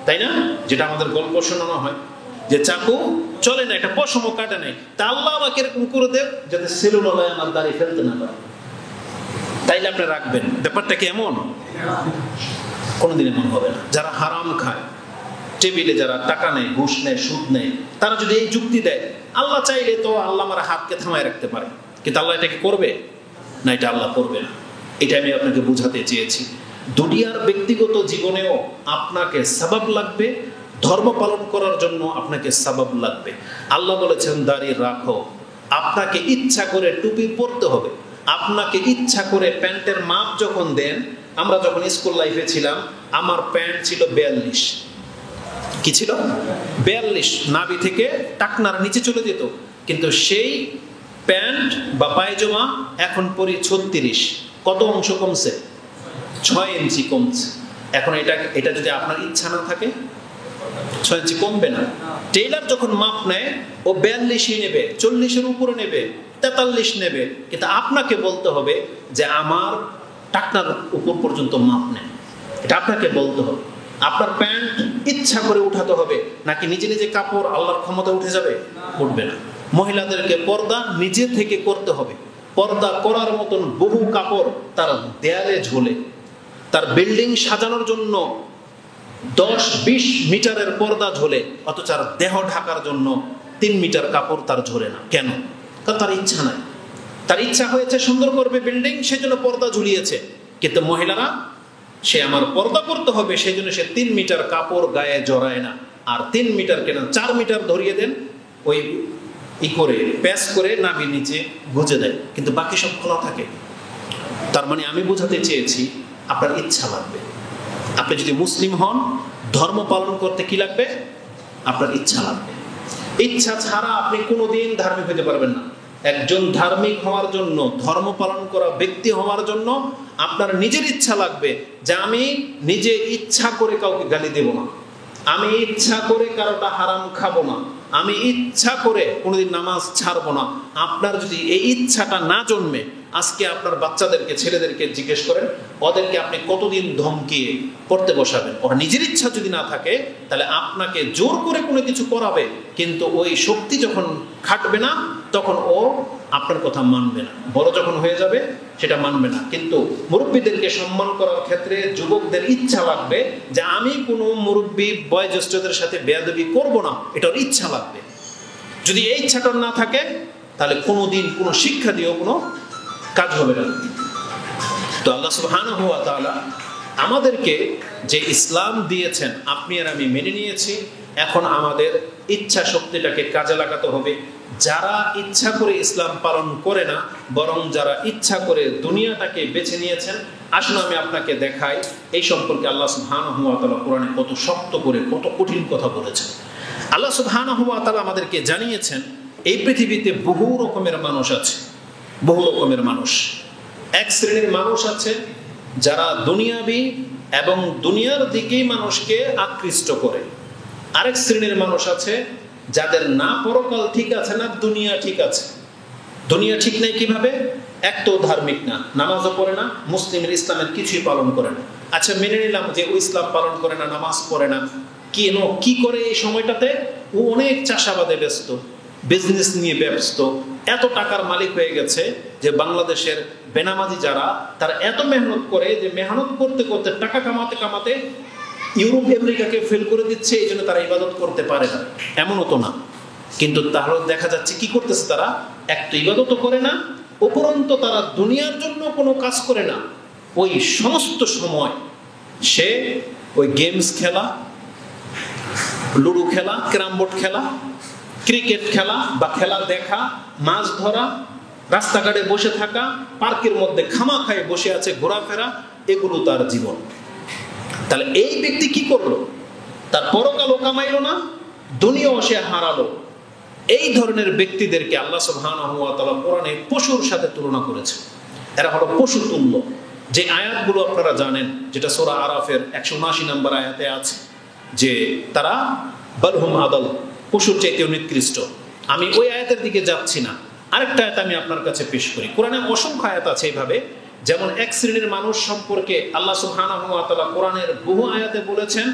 তাই না? যেটা আমাদের গল্প শোনানো হয় যে চাকু চলে না, এটা পশমও কাটে নাই। তা আল্লাহ আমাকে এরকম করে দেব যাতে সেলুলায় আমার দাঁড়ি ফেলতে না পারে, তাইলে আপনি রাখবেন। ব্যাপারটা কি এমন? কোনোদিন এমন হবে না। যারা হারাম খায়, টেবিলে যারা টাকা নেয়, ঘুষ নেয়, সুদ নেয়, তারা যদি এই যুক্তি দেয় আল্লাহ চাইলে তো আল্লাহ আমার হাতকে থামায় রাখতে পারে, কিন্তু আল্লাহ এটাকে করবে না, এটা আল্লাহ করবে না। এটা আমি আপনাকে বুঝাতে চেয়েছি। দুনিয়ার ব্যক্তিগত জীবনেও আপনাকে সাবাব লাগবে, ধর্ম পালন করার জন্য আপনাকে সাবাব লাগবে। আল্লাহ বলেছেন দাড়ি রাখো, আপনাকে ইচ্ছা করে টুপি পরতে হবে, আপনাকে ইচ্ছা করে প্যান্টের মাপ যখন দেন। আমরা যখন স্কুল লাইফে ছিলাম, আমার প্যান্ট ছিল 42। কি ছিল? 42। নাভি থেকে টাকনার নিচে চলে যেত, কিন্তু সেই প্যান্ট বা পায়জামা এখন পরি 36। কত অংশ কমছে? 6 ইঞ্চি কমছে। এখন এটা যদি আপনার ইচ্ছা না থাকে 6 ইঞ্চি কমবে না। টেইলার যখন মাপ নেয় ও 42ই নেবে, 40-এর উপরে নেবে, 43 নেবে, কিন্তু আপনাকে বলতে হবে যে আমার টাকনার উপর পর্যন্ত মাপ নেয়, এটা আপনাকে বলতে হবে। আপনার প্যান্ট ইচ্ছা করে উঠাতে হবে, নাকি নিজে নিজে কাপড় আল্লাহর ক্ষমতা উঠে যাবে? উঠবে না। মহিলাদেরকে পর্দা নিজে থেকে করতে হবে। পর্দা করার মতন বহু কাপড় তার দেয়ালে ঝোলে, তার বিল্ডিং সাজানোর জন্য 10-20 মিটারের পর্দা ঝোলে, অথচ তার দেহ ঢাকার জন্য 3 মিটার কাপড় তার ঝরে না। কেন? কারণ তার ইচ্ছা নাই। তার ইচ্ছা হয়েছে সুন্দর করবে বিল্ডিং, সেজন্য পর্দা ঝুলিয়েছে। কিন্তু মহিলারা, সে আমার পর্দা করতে হবে, সেই জন্য সে 3 মিটার কাপড় গায়ে জড়ায় না। আর 3 মিটার কেন, 4 মিটার ধরিয়ে দেন, ওই করে প্যাচ করে নাভির নিচে গুজে দেয়, কিন্তু বাকি সব খোলা থাকে। তার মানে আমি বোঝাতে চেয়েছি আপনার ইচ্ছা লাগবে। আপনি যদি মুসলিম হন, ধর্ম পালন করতে কি লাগবে? আপনার ইচ্ছা লাগবে। ইচ্ছা ছাড়া আপনি কোনোদিন ধার্মিক হতে পারবেন না। একজন ধার্মিক হওয়ার জন্য, ধর্ম পালন করা ব্যক্তি হওয়ার জন্য আপনার নিজের ইচ্ছা লাগবে যে আমি নিজে ইচ্ছা করে কাউকে গালি দেব না, আমি ইচ্ছা করে কারোটা হারাম খাবো না, আমি ইচ্ছা করে কোনোদিন নামাজ ছাড়বো না। আপনার যদি এই ইচ্ছাটা না জন্মে, আজকে আপনার বাচ্চাদেরকে, ছেলেদেরকে জিজ্ঞেস করেন, ওদেরকে আপনি কতদিন ধমকিয়ে পড়তে বসাবেন? ওরা নিজের ইচ্ছা যদি না থাকে, তাহলে আপনাকে জোর করে কোনো কিছু করাবে, কিন্তু ওই শক্তি যখন খাটবে না, তখন ও আপনার কথা মানবে না। বড় যখন হয়ে যাবে সেটা মানবে না। কিন্তু মুরব্বীদেরকে সম্মান করার ক্ষেত্রে যুবকদের ইচ্ছা লাগবে যে আমি কোনো মুরব্বী বয়োজ্যেষ্ঠদের সাথে বেয়াদবি করব না, এটার ইচ্ছা লাগবে। যদি এই ইচ্ছাটা না থাকে, তাহলে কোনোদিন কোনো শিক্ষা দিয়েও কোনো কাজ হবে না। তো আল্লাহ সুবহানাহু ওয়া তাআলা আমাদেরকে যে ইসলাম দিয়েছেন, আপনি আর আমি মেনে নিয়েছি। এখন আমাদের ইচ্ছা শক্তিটাকে কাজে লাগাতে হবে। যারা ইচ্ছা করে ইসলাম পালন করে না, বরং যারা ইচ্ছা করে দুনিয়াটাকে বেছে নিয়েছেন, আসলে আমি আপনাকে দেখাই এই সম্পর্কে আল্লাহ সুবহানাহু ওয়া তাআলা কোরআনে কত শক্ত করে, কত কঠিন কথা বলেছেন। আল্লাহ সুবহানাহু ওয়া তাআলা আমাদেরকে জানিয়েছেন এই পৃথিবীতে বহু রকমের মানুষ আছে। বহু রকমের মানুষ। এক শ্রেণীর মানুষ আছে যারা দুনিয়াবী এবং দুনিয়ার দিকেই মানুষকে আকৃষ্ট করে। আরেক শ্রেণীর মানুষ আছে যাদের না পরকাল ঠিক আছে, না দুনিয়া ঠিক আছে। দুনিয়া ঠিক নেই কিভাবে? এক তো ধার্মিক না, নামাজও পড়ে না, মুসলিমের ইসলামের কিছুই পালন করে না। আচ্ছা, মেনে নিলাম যে ও ইসলাম পালন করে না, নামাজ পড়ে না, কি করে এই সময়টাতে? ও অনেক চাষাবাদে ব্যস্ত, বিজনেস নিয়ে ব্যস্ত, এত টাকার মালিক হয়ে গেছে যে বাংলাদেশের বেনামাজি যারা, তারা এত মেহনত করে যে মেহনত করতে করতে, টাকা কামাতে কামাতে ইউরোপ আমেরিকাকে ফেল করে দিচ্ছে, এই জন্য তারা ইবাদত করতে পারে না। এমনও তো না। কিন্তু তাহলে দেখা যাচ্ছে কি করতেছে তারা? এক তো ইবাদতও করে না, উপরন্ত তারা দুনিয়ার জন্য কোনো কাজ করে না। ওই সমস্ত সময় সে ওই গেমস খেলা, লুডো খেলা, ক্যারাম বোর্ড খেলা, ক্রিকেট খেলা বা খেলা দেখা, মাছ ধরা, রাস্তাঘাটে বসে থাকা, পার্কের মধ্যে খামা খায়ে বসে আছে, ঘোরাফেরা, এগুলো তার জীবন। তাহলে এই ব্যক্তি কি করলো? তার পরকালও কামাইলো না, দুনিয়াও সে হারালো। এই ধরনের ব্যক্তিদেরকে আল্লাহ সুবহানাহু ওয়া তাআলা কোরআনে পশুর সাথে তুলনা করেছে। এরা হলো পশু তুল্য। যে আয়াতগুলো আপনারা জানেন, যেটা সূরা আরাফের 179 নম্বর আয়াতে আছে, যে তারা বালহুম আদাল, পশুর চাইতেও নিকৃষ্ট। আমি ওই আয়াতের দিকে যাচ্ছি না, আরেকটা আয়াত আমি আপনার কাছে পেশ করি। কোরআনে অসংখ্য আয়াত আছে এইভাবে, যেমন এক শ্রেণীর মানুষ সম্পর্কে আল্লাহ সুবহানাহু ওয়া তাআলা কোরআনের বহু আয়াতে বলেছেন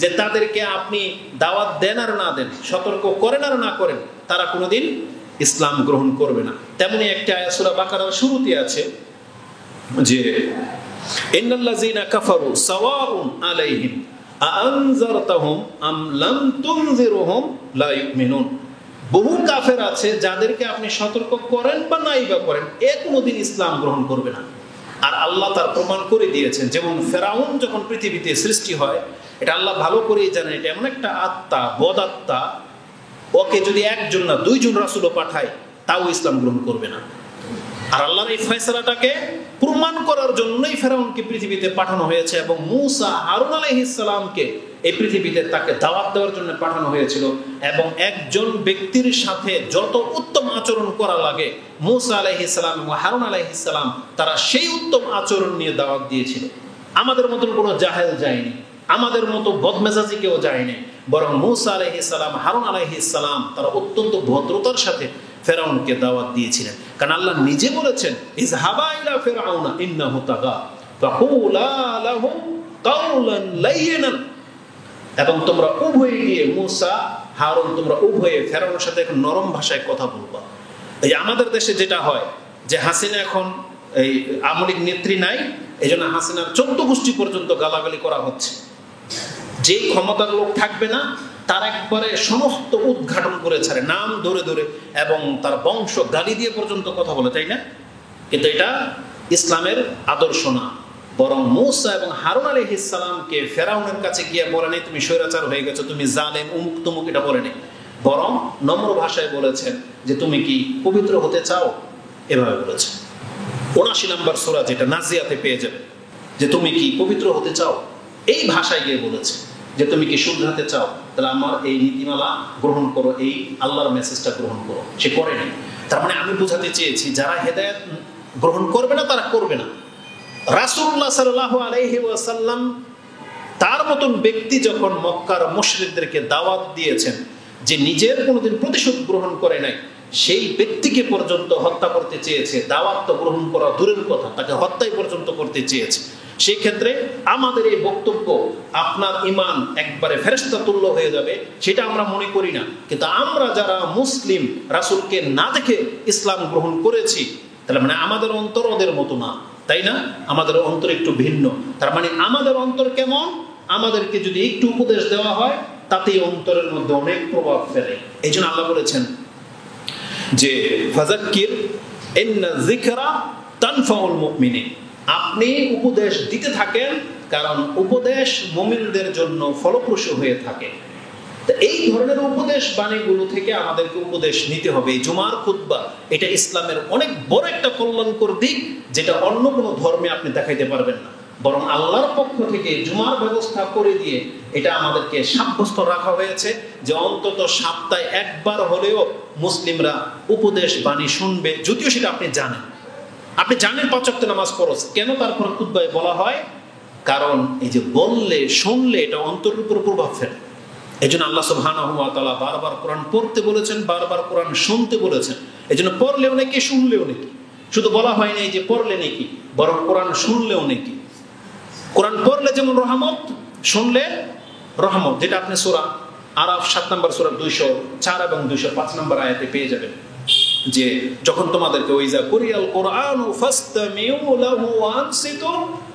যে তাদেরকে আপনি দাওয়াত দেন আর না দেন, সতর্ক করেন আর না করেন, তারা কোনোদিন ইসলাম গ্রহণ করবে না। তেমনি একটা আয়াত সূরা বাকারার শুরুতে আছে যে ইন্নাল্লাযীনা কাফারু সাওয়াউন আলাইহিম আআনজারতাহুম আম লাম তুনজিরহুম লা ইউমিনুন। বহু কাফের আছে যাদেরকে আপনি সতর্ক করেন বা নাই বা করেন, কোনোদিন ইসলাম গ্রহণ করবে না। আর আল্লাহ তার প্রমাণ করে দিয়েছেন। যেমন ফেরাউন যখন পৃথিবীতে সৃষ্টি হয়, এটা আল্লাহ ভালো করেই জানেন এটা এমন একটা আত্মা, বদ আত্মা, ওকে যদি একজন না দুইজন রাসূলও পাঠায় তাও ইসলাম গ্রহণ করবে না। আর আল্লাহর এই ফয়সালাটাকে প্রমাণ করার জন্যই ফেরাউনকে পৃথিবীতে পাঠানো হয়েছে, এবং মূসা হারুন আলাইহিস সালামকে এই পৃথিবীতে তাকে দাওয়াত দেওয়ার জন্য পাঠানো হয়েছিল। এবং একজন ব্যক্তির সাথে যত উত্তম আচরণ করা লাগে, মূসা আলাইহিস সালাম এবং হারুন আলাইহিস সালাম তারা সেই উত্তম আচরণ নিয়ে দাওয়াত দিয়েছিল। আমাদের মতন কোনো জাহেল যায়নি, আমাদের মতো বদমেজাজি কেউ যায়নি, বরং মূসা আলাইহিস সালাম, হারুন আলাইহিস সালাম তারা অত্যন্ত ভদ্রতার সাথে ফেরাউনকে দাওয়াত দিয়েছিলেন। কারণ আল্লাহ নিজে বলেছেন ইযহাবা ইলা ফিরআউনা ইন্নাহু তাগা ফাকুলা লাহু কাওলান লাইয়িনান, এবং তোমরা উভয়ে গিয়ে মূসা হারুন তোমরা উভয়ে ফেরাউনের সাথে এখন নরম ভাষায় কথা বলবা। এই আমাদের দেশে যেটা হয় যে হাসিনা এখন এই আমলিক নেত্রী নাই, এই জন্য হাসিনার 14 গোষ্ঠী পর্যন্ত গালাগালি করা হচ্ছে। যেই ক্ষমতার লোক থাকবে না তার একবারে সমস্ত উদ্ঘাটন করে ছাড়ে, নাম ধরে ধরে, এবং তার বংশ গালি দিয়ে পর্যন্ত কথা বলে, তাই না? কিন্তু এটা ইসলামের আদর্শ না। বরং মূসা এবং হারুন আলাইহিস সালামকে ফেরাউনের কাছে গিয়ে বলে নাই তুমি স্বৈরাচার হয়ে গেছো, তুমি জালেম, উমুক তুমুক, এটা বলে নেই। বরং নম্র ভাষায় বলেছেন যে তুমি কি পবিত্র হতে চাও, এভাবে বলেছেন। ৭৯ নম্বর সূরা যেটা নাজিয়াতে পেয়ে যাবে, যে তুমি কি পবিত্র হতে চাও, এই ভাষায় গিয়ে বলেছে যে তুমি কি শুধরাতে চাও, তাহলে আমার এই নীতিমালা গ্রহণ করো, এই আল্লাহর মেসেজটা গ্রহণ করো। সে করেনি। তার মানে আমি বোঝাতে চেয়েছি যারা হেদায়েত গ্রহণ করবে না তারা করবে না। রাসূলুল্লাহ সাল্লাল্লাহু আলাইহি ওয়াসাল্লাম তার মতন ব্যক্তি যখন মক্কার মুশরিকদেরকে দাওয়াত দিয়েছেন, যে নিজের কোনোদিন প্রতিশোধ গ্রহণ করে নাই, সেই ব্যক্তিকে পর্যন্ত হত্যা করতে চেয়েছে। দাওয়াত তো গ্রহণ করা দূরের কথা, তাকে হত্যাই পর্যন্ত করতে চেয়েছে। সেই ক্ষেত্রে আমাদের এই বক্তব্য আপনার ঈমান একবারে ফেরেশতা তুল্য হয়ে যাবে সেটা আমরা মনে করি না। কিন্তু আমরা যারা মুসলিম, রাসূলকে না দেখে ইসলাম গ্রহণ করেছি, তাহলে মানে আমাদের অন্তর ওদের মতো না, তাই না? আমাদের অন্তর একটু ভিন্ন। তার মানে আমাদের অন্তর কেমন, আমাদেরকে যদি একটু উপদেশ দেওয়া হয় তাতেই অন্তরের মধ্যে অনেক প্রভাব ফেলে। এই জন্য আল্লাহ বলেছেন যে ফাযাক্কির ইন্না যিকরা তানফাউল মুমিনিন, আপনি উপদেশ দিতে থাকেন, কারণ উপদেশ মুমিনদের জন্য ফলপ্রসূ হয়ে থাকে। এই ধরনের উপদেশ বাণীগুলো থেকে আমাদেরকে উপদেশ নিতে হবে। এই জুমার খুতবা এটা ইসলামের অনেক বড় একটা কল্যাণকর দিক, যেটা অন্য কোনো ধর্মে আপনি দেখাইতে পারবেন না। বরং আল্লাহর পক্ষ থেকে জুমার ব্যবস্থা করে দিয়ে এটা আমাদেরকে সাব্যস্ত রাখা হয়েছে যে অন্তত সপ্তাহে একবার হলেও মুসলিমরা উপদেশ বাণী শুনবে। যদিও সেটা আপনি জানেন ৫ ওয়াক্ত নামাজ ফরজ, কেন তারপর খুতবায় বলা হয়? কারণ এই যে বললে শুনলে এটা অন্তরের উপর প্রভাব ফেলে। এই জন্য আল্লাহ সুবহানাহু ওয়া তাআলা বারবার কোরআন পড়তে বলেছেন, বারবার কোরআন শুনতে বলেছেন। এই জন্য পড়লেও নাকি, শুনলেও নাকি। শুধু বলা হয় না যে পড়লে নাকি, বরং কোরআন শুনলেও নাকি। কোরআন পড়লে যেমন রহমত, শুনলে রহমত, যেটা আপনি সূরা আরাফ ৭ নম্বর সূরা ২০৪ এবং ২০৫ নম্বর আয়াতে পেয়ে যাবেন, যে যখন তোমাদেরকে ওইজা কুরিয়াল কোরআন ফাসতামিউ লাহু ওয়া আনসিতু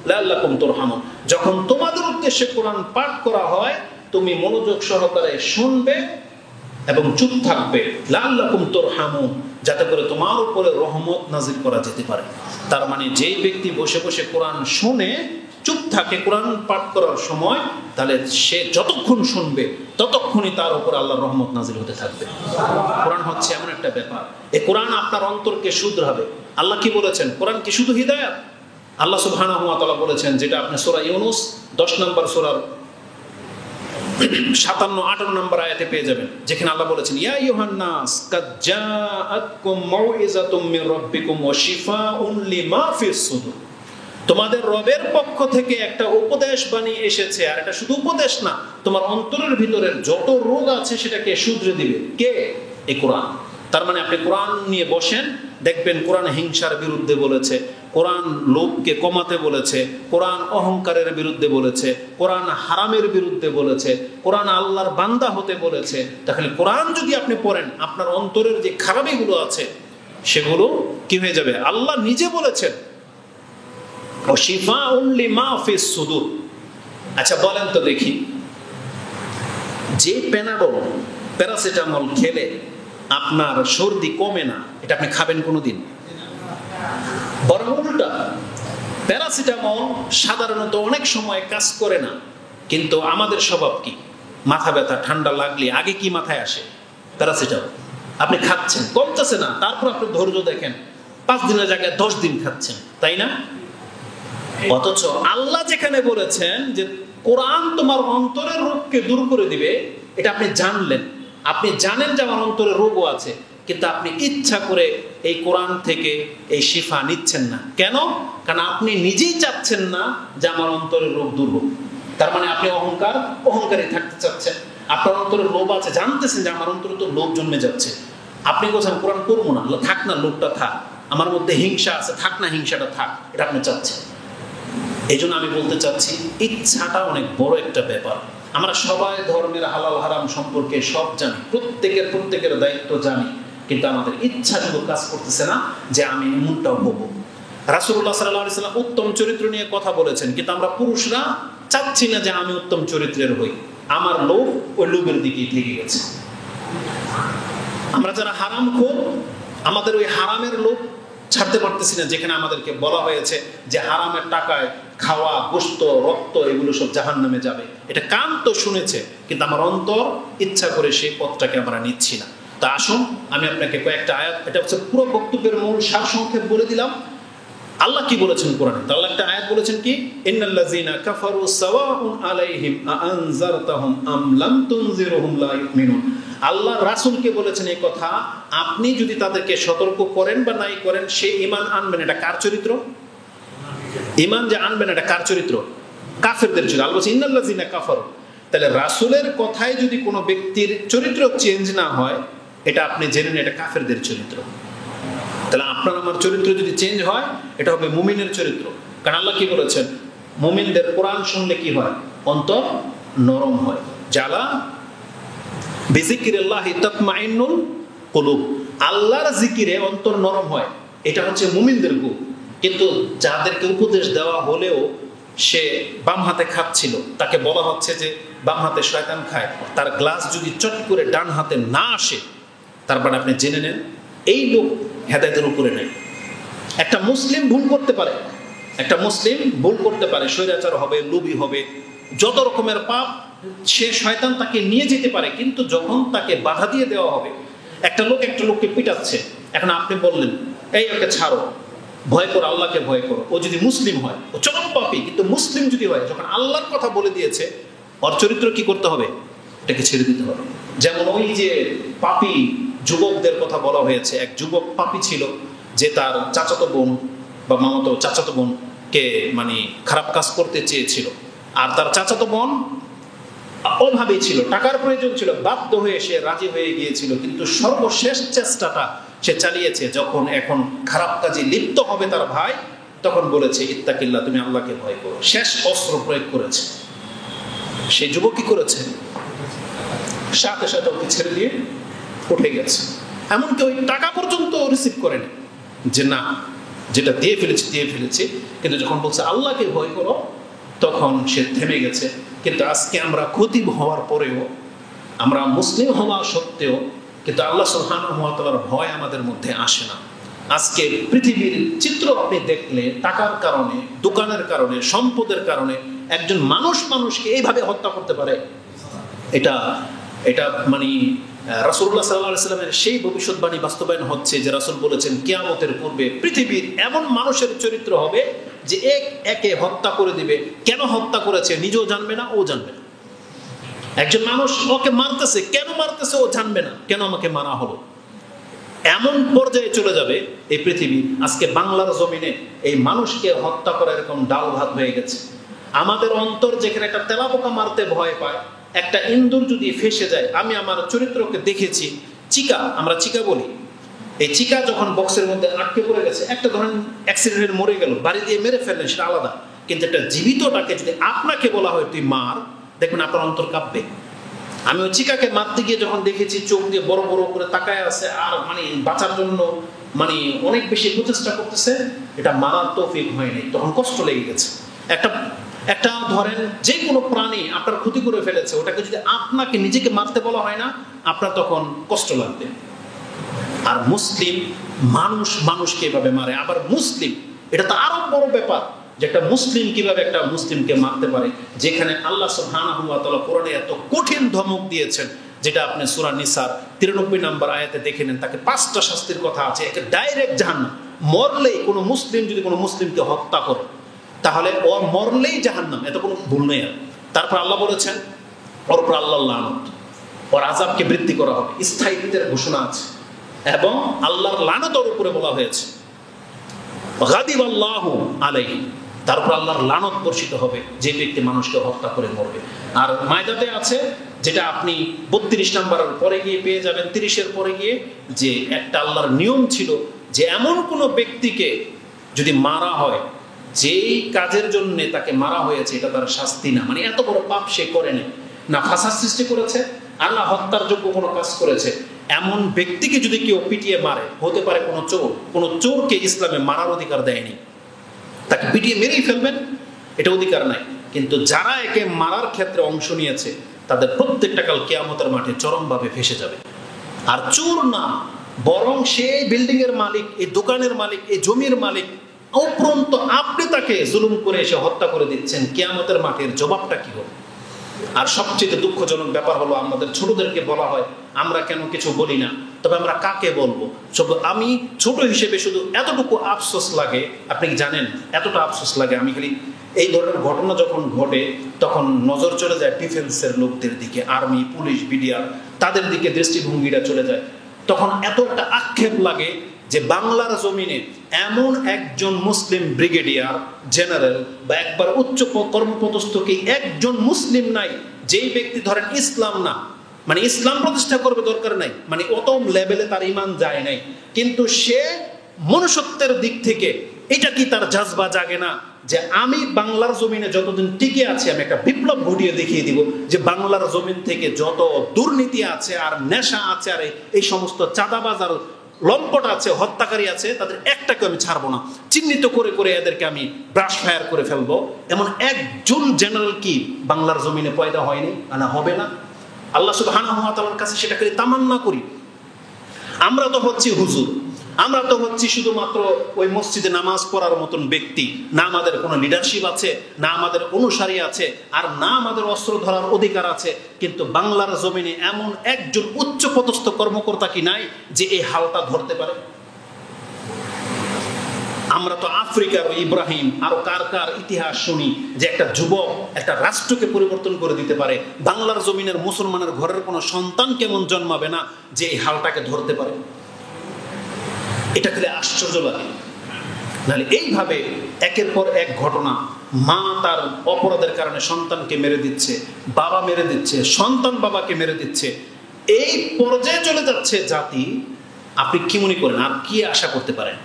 লাআল্লাকুম তুরহামুন, যখন তোমাদের উদ্দেশ্যে কোরআন পাঠ করা হয় তুমি মনোযোগ সহকারে শুনবে এবং চুপ থাকবে, লাআল্লাকুম তুরহামুন, যাতে করে তোমার উপরে রহমত নাজিল করা যেতে পারে। তার মানে যেই ব্যক্তি বসে বসে কোরআন শুনে চুপ থাকে কোরআন পাঠ করার সময়, তাহলে সে যতক্ষণ শুনবে ততক্ষণই তার উপর আল্লাহর রহমত নাজিল হতে থাকবে। কোরআন হচ্ছে এমন একটা ব্যাপার, এই কোরআন আপনার অন্তরকে শুধরাবে। আল্লাহ কি বলেছেন? কোরআন কি শুধু হিদায়াত? আল্লাহ সুবহানাহু ওয়া তাআলা বলেছেন, যেটা আপনি সূরা ইউনূস 10 নম্বর সূরার ৫৭-৫৮ নম্বর আয়াতে পেয়ে যাবেন, যেখানে আল্লাহ বলেছেন ইয়া আইয়ুহান নাস কাদ জাআতকুম মাউইযাতুম মির রাব্বিকুম ওয়া শিফাউন লিমা ফিস সুদুর। তোমাদের রবের পক্ষ থেকে একটা উপদেশ বাণী এসেছে, আর এটা শুধু উপদেশ না, তোমার অন্তরের ভিতরের যত রোগ আছে সেটাকে শুধরে দিবে কে? এই কোরআন। তার মানে আপনি কোরআন নিয়ে বসেন, দেখবেন কোরআন হিংসার বিরুদ্ধে বলেছে, কোরআন লোভকে কমাতে বলেছে, কোরআন অহংকারের বিরুদ্ধে বলেছে, কোরআন হারামের বিরুদ্ধে বলেছে, কোরআন আল্লাহর বান্দা হতে বলেছে। তাহলে কোরআন যদি আপনি পড়েন, আপনার অন্তরের যে খারাপিগুলো আছে সেগুলো কি হয়ে যাবে? আল্লাহ নিজে বলেছেন শিফাউন লিমা ফিস সুদুর। আচ্ছা বলেন তো দেখি, যে প্যানাডল প্যারাসিটামল খেলে আপনার সর্দি কমে না, এটা আপনি খাবেন কোনোদিন? বরং উল্টা, প্যারাসিটামল সাধারণত অনেক সময় কাজ করে না, কিন্তু আমাদের স্বভাব কি? মাথা ব্যথা ঠান্ডা লাগলে আগে কি মাথায় আসে? প্যারাসিটামল। আপনি খাচ্ছেন, কমতেছে না, তারপর আপনি ধৈর্য দেখেন 5 দিনের জায়গায় 10 দিন খাচ্ছেন, তাই না? অথচ আল্লাহ যেখানে বলেছেন যে কোরআন তোমার অন্তরের রোগকে দূর করে দিবে, এটা আপনি জানলেন, আপনি জানেন যে আমার অন্তরে রোগও আছে, কিন্তু আপনি ইচ্ছা করে এই কোরআন থেকে এই শিফা নিচ্ছেন না। কেন? কারণ আপনি নিজেই চাচ্ছেন না যে আমার অন্তরের রোগ দূর হোক। তার মানে আপনি অহংকারী থাকতে চাচ্ছেন। আপনার অন্তরে লোভ আছে, জানতেছেন যে আমার অন্তরে তো লোভ জন্মে যাচ্ছে, আপনি বলছেন কোরআন করবো না, থাক না লোভটা থাক, আমার মধ্যে হিংসা আছে, থাক না হিংসাটা থাক, এটা আপনি চাচ্ছেন। এই জন্য আমি বলতে চাচ্ছি, ইচ্ছাটা অনেক বড় একটা ব্যাপার। আমরা সবাই ধর্মের হালাল হারাম সম্পর্কে সব জানি, প্রত্যেকের দায়িত্ব জানি, কিন্তু আমাদের ইচ্ছাগুলো কাজ করতেছে না যে আমি এমনটাও হবো। রাসূলুল্লাহ সাল্লাল্লাহু আলাইহি ওয়াসাল্লাম উত্তম চরিত্র নিয়ে কথা বলেছেন, কিন্তু আমরা পুরুষরা চাচ্ছি না যে আমি উত্তম চরিত্রের হই। আমার লোভ ওই লোভের দিকেই থেকে গেছে। আমরা যারা হারামখোর, আমাদের ওই হারামের লোভ ছাড়তে পারতেছি না, যেখানে আমাদেরকে বলা হয়েছে যে হারামের টাকায় খাওয়া গোশত রক্ত এগুলো সব জাহান্নামে যাবে। এটা কান তো শুনেছে, কিন্তু আমার অন্তর ইচ্ছা করে সেই পথটাকে আমরা নিচ্ছি না। তা আসুন আমি আপনাকে কয়েকটা আয়াত, এটা হচ্ছে পুরো বক্তব্যের মূল সারসংক্ষেপ বলে দিলাম। আল্লাহ কি বলেছেন কোরআনে? আল্লাহ একটা আয়াত বলেছেন কি, ইন্নাল্লাযীনা কাফারু সাওয়াউন আলাইহিম আনজারতাহুম আম লাম তুনজিরহুম লা ইউমিনুন। আল্লাহ রাসূলকে বলেছেন এই কথা, আপনি যদি তাদেরকে সতর্ক করেন বা নাই করেন সে ঈমান আনবেন। এটা কার চরিত্র? ঈমান যে আনবেন এটা কার চরিত্র? কাফেরদের চরিত্র। আল্লাহ বলেছেন ইন্নাল্লাযীনা কাফারু। তাহলে রাসূলের কথায় যদি কোনো ব্যক্তির চরিত্র চেঞ্জ না হয়, এটা আপনি জেনে নেন এটা কাফেরদের চরিত্র। তাহলে আপনার আমার চরিত্র যদি চেঞ্জ হয়, এটা হবে মুমিনের চরিত্র। কারণ আল্লাহ কি বলেছেন, মুমিনদের কোরআন শুনলে কি হয়? অন্তর নরম হয়। যালা বিযিকরিল্লাহি তাতমাইন্নুল কুলুব। আল্লাহর জিকিরে অন্তর নরম হয়, এটা হচ্ছে মুমিনদের গুণ। কিন্তু যাদেরকে উপদেশ দেওয়া হলেও সে বাম হাতে খাচ্ছিল, তাকে বলা হচ্ছে যে বাম হাতে শয়তান খায়, তার গ্লাস যদি চট করে ডান হাতে না আসে, তারপর আপনি জেনে নেন এই লোক হেদায়েতের উপরে নেই। একটা মুসলিম ভুল করতে পারে, স্বৈরাচার হবে, লোভী হবে, যত রকমের পাপ সে শয়তান তাকে নিয়ে যেতে পারে, কিন্তু যখন তাকে বাধা দিয়ে দেওয়া হবে, একটা লোককে পিটাচ্ছে, এখন আপনি বললেন এই ওকে ছাড়ো, ভয় করো, আল্লাহকে ভয় করো। ও যদি মুসলিম হয়, ও চরম পাপী, কিন্তু মুসলিম যদি হয়, যখন আল্লাহর কথা বলে দিয়েছে, ওর চরিত্র কি করতে হবে? এটাকে ছেড়ে দিতে হবে। যেমন ওই যে পাপী যুবকদের কথা বলা হয়েছে, এক যুবক পাপী ছিল যে তার চাচাতো বোন বা মামাতো চাচাতো বোনকে মানে খারাপ কাজ করতে চেয়েছিল, আর তার চাচাতো বোন অভাবী ছিল, টাকার প্রয়োজন ছিল, বাধ্য হয়ে সে রাজি হয়ে গিয়েছিল, কিন্তু সর্বশেষ চেষ্টাটা সে চালিয়েছে। যখন এখন খারাপ কাজে লিপ্ত হবে তার ভাই, তখন বলেছে ইত্তাকিল্লাহ, তুমি আল্লাহকে ভয় করো। শেষ অস্ত্র প্রয়োগ করেছে। সেই যুবক কি করেছে? সাথে সাথে ওকে ছেড়ে দিয়ে উঠে গেছে। এমনকি ওই টাকা পর্যন্ত রিসিভ করেনি, যে না যেটা দিয়ে ফেলেছি। কিন্তু যখন বলছে আল্লাহকে ভয় করো, তখন সে থেমে গেছে। কিন্তু আজকে আমরা খতিব হওয়ার পরেও, আমরা মুসলিম হওয়া সত্ত্বেও, কিন্তু আল্লাহ সুবহানাহু ওয়া তাআলার ভয় আমাদের মধ্যে আসে না। আজকে পৃথিবীর চিত্র আপনি দেখলে, টাকার কারণে, দোকানের কারণে, সম্পদের কারণে একজন মানুষকে এইভাবে হত্যা করতে পারে। এটা মানে রাসূলুল্লাহ সাল্লাল্লাহু আলাইহি ওয়াসাল্লামের সেই ভবিষ্যৎবাণী বাস্তবায়ন হচ্ছে যে রাসূল বলেছেন কিয়ামতের পূর্বে পৃথিবীর এমন মানুষের চরিত্র হবে যে একে হত্যা করে দিবে। কেন হত্যা করেছে নিজেও জানবে না, ও জানবে না। একজন মানুষ ওকে মারতেছে, কেন মারতেছে ও জানবে না, কেন আমাকে মারা হলো। এমন পর্যায়ে চলে যাবে এই পৃথিবী, আজকে বাংলার জমিনে এই মানুষকে হত্যা করা এরকম ডাল ভাত হয়ে গেছে। আমাদের অন্তর যেখানে একটা তেলাপোকা মারতে ভয় পায়, একটা ইন্দুর যদি ফেসে যায়, আমি আমার চরিত্রকে দেখেছি, চিকা, আমরা চিকা বলি, এই চিকা যখন বক্সের মধ্যে আটকে পড়ে গেছে, একটা ধরেন অ্যাক্সিডেন্টে মরে গেল, বাড়ি দিয়ে মেরে ফেললেন, সেটা আলাদা, কিন্তু একটা জীবিতটাকে যদি আপনাকে বলা হয় তুই মার, দেখবেন আপনার অন্তর কাঁপবে। আমি ওই চিকাকে মারতে গিয়ে যখন দেখেছি চোখ দিয়ে বড় বড় করে তাকায় আছে আর মানে বাঁচার জন্য মানে অনেক বেশি প্রচেষ্টা করতেছে, এটা মারার তৌফিক হয়নি, তখন কষ্ট লেগে গেছে। একটা ধরেন যে কোনো প্রাণী আপনার ক্ষতি করে ফেলেছে, ওটাকে যদি আপনাকে নিজেকে মারতে বলা হয় না, আপনার তখন কষ্ট লাগবে। আর মুসলিম মানুষ মানুষকে এভাবে মারে, আবার মুসলিম, এটা তো আরো বড় ব্যাপার যে একটা মুসলিম কিভাবে একটা মুসলিমকে মারতে পারে, যেখানে আল্লাহ সুবহানাহু ওয়া তাআলা কোরআনে এত কঠিন ধমক দিয়েছেন, যেটা আপনি সূরা নিসার 93 নম্বর আয়াতে দেখে নেন, তাকে 5টা শাস্তির কথা আছে, একে ডাইরেক্ট জাহান্নাম, মরলেই কোনো মুসলিম যদি কোনো মুসলিমকে হত্যা করে তাহলে ও মরলেই জাহান্নাম, এত কোনো ভুল নেই। তারপর আল্লাহ বলেছেন ওর উপর আল্লাহর লানত, ওর আযাবকে বৃদ্ধি করা হবে, স্থায়িত্বের ঘোষণা আছে, এবং আল্লাহর লানত ওর উপরে বলা হয়েছে, গাদিবাল্লাহু আলাইহি, তারপর আল্লাহর লানত বর্ষিত হবে যে ব্যক্তি মানুষকে হত্যা করে মরবে। আর মায়দাতে আছে, যেটা আপনি 32 নম্বরের পরে গিয়ে পেয়ে যাবেন, 30-এর পরে গিয়ে, যে একটা আল্লাহর নিয়ম ছিল যে এমন কোনো ব্যক্তিকে যদি মারা হয়, যেই কাজের জন্য তাকে মারা হয়েছে এটা তার শাস্তি না, মানে এত বড় পাপ সে করেনি, না ফাসাদ সৃষ্টি করেছে আর না হত্যার যোগ্য কোনো কাজ করেছে, এমন ব্যক্তিকে যদি কেউ পিটিয়ে মারে, হতে পারে কোনো চোরকে ইসলামে মারার অধিকার দেয়নি, তাকে পিটিয়ে মেরেই ফেলবেন, এটা অধিকার নাই। কিন্তু যারা একে মারার ক্ষেত্রে অংশ নিয়েছে তাদের প্রত্যেকটা কাল কিয়ামতের মাঠে চরমভাবে ফেসে যাবে। আর চোর না, বরং সে বিল্ডিং এর মালিক, এই দোকানের মালিক, এই জমির মালিক, উপরন্ত আপনি তাকে জুলুম করে এসে হত্যা করে দিচ্ছেন, কিয়ামতের মাঠের জবাবটা কি হবে? আর সবচেয়ে দুঃখজনক ব্যাপার হলো, আমাদের ছোটদেরকে বলা হয় আমরা কেন কিছু বলি না, তবে আমরা কাকে বলবো? আমি ছোট হিসেবে শুধু এতটুকু আফসোস লাগে, আপনি কি জানেন এতটা আফসোস লাগে, আমি খালি এই ধরনের ঘটনা যখন ঘটে তখন নজর চলে যায় ডিফেন্সের লোকদের দিকে, আর্মি, পুলিশ, বিডিআর, তাদের দিকে দৃষ্টিভঙ্গিটা চলে যায়, তখন এত একটা আক্ষেপ লাগে যে বাংলার জমিনে এমন একজন মুসলিম ব্রিগেডিয়ার জেনারেল বা একবার উচ্চ কর্মপদস্থ কি একজন মুসলিম নাই, যেই ব্যক্তি ধরেন ইসলাম না, মানে ইসলাম প্রতিষ্ঠা করবে দরকার নাই, মানে অত লেভেলে তার ঈমান যায় নাই, কিন্তু সে মনুষ্যত্বের দিক থেকে এটা কি তার জাজবা জাগে না যে আমি বাংলার জমিনে যতদিন টিকে আছি আমি একটা বিপ্লব ঘটিয়ে দেখিয়ে দিব, যে বাংলার জমিন থেকে যত দুর্নীতি আছে আর নেশা আছে আর এই সমস্ত চাঁদাবাজ আর লম্পট আছে, হত্যাকারী আছে, তাদের একটাকে আমি ছাড়বো না, চিহ্নিত করে করে এদেরকে আমি ব্রাশ ফায়ার করে ফেলবো। এমন একজন জেনারেল কি বাংলার জমিনে পয়দা হয়নি, না হবে না? আল্লাহ সুবহানাহু ওয়া তাআলার কাছে সেটা করে তামান্না করি। আমরা তো হচ্ছি হুজুর, আমরা তো হচ্ছি শুধুমাত্র ওই মসজিদে নামাজ পড়ার মতন ব্যক্তি, না আমাদের কোনো লিডারশিপ আছে, না আমাদের অনুসারী আছে, আর না আমাদের অস্ত্র ধরার অধিকার আছে, কিন্তু বাংলার জমিনে এমন একজন উচ্চ পদস্থ কর্মকর্তা কি নাই যে এই হালটা ধরতে পারে? আমরা তো আফ্রিকার ইব্রাহিম আরো কার কার ইতিহাস শুনি যে একটা যুবক একটা রাষ্ট্রকে পরিবর্তন করে দিতে পারে, বাংলার জমিনের মুসলমানের ঘরের কোনো সন্তান কেমন জন্মাবে না যে এই হালটাকে ধরতে পারে? এটা খেলে আশ্চর্য লাগে। নাহলে এইভাবে একের পর এক ঘটনা, মা তার অপরাধের কারণে সন্তানকে মেরে দিচ্ছে, বাবা মেরে দিচ্ছে, সন্তান বাবাকে মেরে দিচ্ছে, এই পর্যায়ে চলে যাচ্ছে জাতি। আপনি কি মনে করেন আর কি আশা করতে পারেন?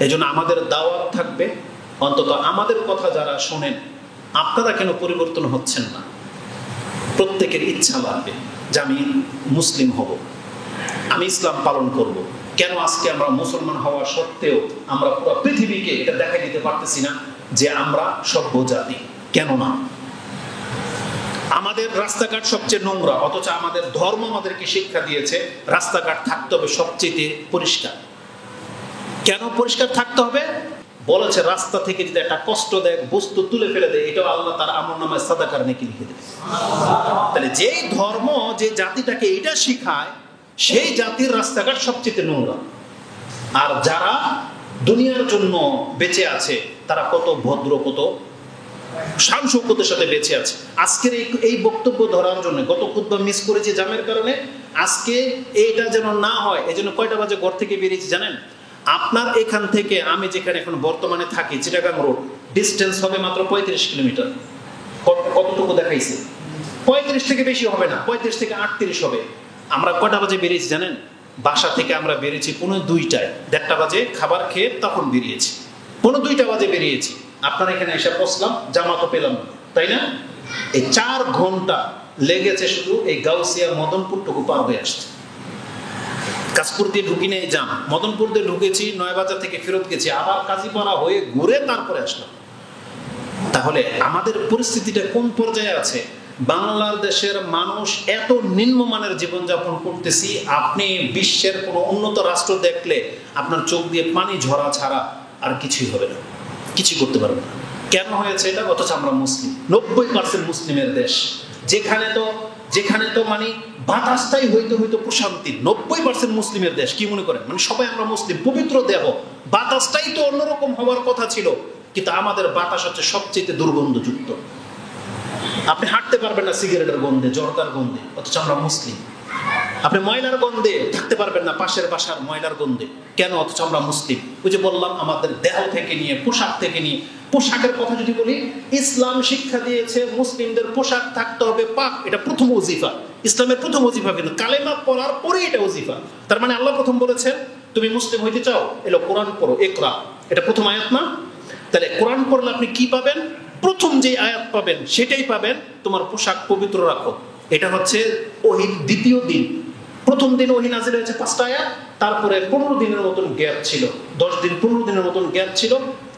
এই জন্য আমাদের দাওয়াত থাকবে, অন্তত আমাদের কথা যারা শোনেন, আপনারা কেন পরিবর্তন হচ্ছেন না? প্রত্যেকের ইচ্ছা বাড়বে যে আমি মুসলিম হব, আমি ইসলাম পালন করব। কেন আজকে আমরা মুসলমান হওয়া সত্ত্বেও আমরা পুরো পৃথিবীকে এটা দেখাই দিতে পারতেছি না যে আমরা সভ্য জাতি? কেন না? আমাদের রাস্তাঘাট সবচেয়ে নোংরা, অথচ আমাদের ধর্ম আমাদেরকে শিক্ষা দিয়েছে রাস্তাঘাট থাকতে হবে সবচেয়ে পরিষ্কার। কেন পরিষ্কার থাকতে হবে? বলেছে রাস্তা থেকে যদি একটা কষ্টদায়ক বস্তু তুলে ফেলে দেয়, এটাও আল্লাহ তার আমলনামায় সাদাকার নেকি লিখে দেবে। তাহলে যেই ধর্ম যে জাতিটাকে এটা শিখায়, সেই জাতির রাস্তাঘাট সবচেয়ে নোংরা। আর যারা দুনিয়ার জন্য বেঁচে আছে তারা কত ভদ্র, কত শান শৌকতের সাথে বেঁচে আছে। আজকের এই বক্তব্য ধরার জন্য গত খুতবা মিস করেছি জামের কারণে, আজকে এইটা যেন না হয় এই জন্য কয়টা বাজে ঘর থেকে বেরিয়েছি জানেন? আপনার এখান থেকে আমি যেখানে এখন বর্তমানে থাকি চিটাগাং রোড, ডিস্টেন্স হবে মাত্র 35 কিলোমিটার। কতটুকু দেখাইছে? 35 থেকে বেশি হবে না, 35 থেকে 38 হবে। আমরা কয়টা বাজে বেরিয়েছি জানেন? বাসা থেকে আমরা বেরিয়েছি 2:45, 1:30 বাজে খাবার খেয়ে তখন বেরিয়েছি, 2:45 বাজে বেরিয়েছি। আপনার এখানে এসে পৌঁছলাম, জামা তো পেলাম না, তাই না? এই 4 ঘন্টা লেগেছে শুধু এই গাউসিয়া মদনপুরটুকু পার হয়ে আসছে। কাশপুর দিয়ে ঢুকি নেই জাম, মদনপুর দিয়ে ঢুকেছি, 9 বাজার থেকে ফেরত গেছি, আবার কাজীপাড়া হয়ে ঘুরে তারপরে আসলাম। তাহলে আমাদের পরিস্থিতিটা কোন পর্যায়ে আছে? বাংলাদেশের মানুষ এত নিম্নমানের জীবনযাপন করতেছি, আপনি বিশ্বের কোনো উন্নত রাষ্ট্র দেখলে আপনার চোখ দিয়ে পানি ঝরা ছাড়া আর কিছুই হবে না, কিছু করতে পারবে না। কেন হয়েছে এটা? অথচ আমরা মুসলিম, 90% মুসলিমের দেশ, যেখানে তো মানে বাতাসটাই হইতে প্রশান্তি। 90% মুসলিমের দেশ, কি মনে করেন মানে সবাই আমরা মুসলিম, পবিত্র দেহ, বাতাসটাই তো অন্যরকম হওয়ার কথা ছিল, কিন্তু আমাদের বাতাস হচ্ছে সবচেয়ে দুর্গন্ধযুক্ত। আপনি হাঁটতে পারবেন না সিগারেটের গন্ধে, জর্দার গন্ধে, অথচ আমরা মুসলিম। আপনি ময়লার গন্ধে থাকতে পারবেন না, পাশের বাসার ময়লার গন্ধে, কেন? অথচ আমরা মুসলিম। ওই যে বললাম, আমাদের দেহ থেকে নিয়ে, পোশাক থেকে নিয়ে, পোশাকের কথা যদি বলি, ইসলাম শিক্ষা দিয়েছে মুসলিমদের পোশাক থাকতে হবে পাক, এটা প্রথম ওজিফা, ইসলামের প্রথম ওজিফা, কিন্তু কালেমা পড়ার পরে এটা ওজিফা। তার মানে আল্লাহ প্রথম বলেছেন তুমি মুসলিম হইতে চাও, এলো কোরআন পড়ো, ইকরা, এটা প্রথম আয়াত না? তাহলে কোরআন পড়লে আপনি কি পাবেন? প্রথম যে আয়াত পাবেন সেটাই পাবেন, তোমার পোশাক পবিত্র রাখো। এটা হচ্ছে ওহীর দ্বিতীয় দিন। প্রথম দিন ওহী নাযিল হয়েছে 5টা আয়াত, তারপরে 15 দিনের মতন গ্যাপ ছিল, 10 দিন 15 দিনের মতন গ্যাপ ছিল,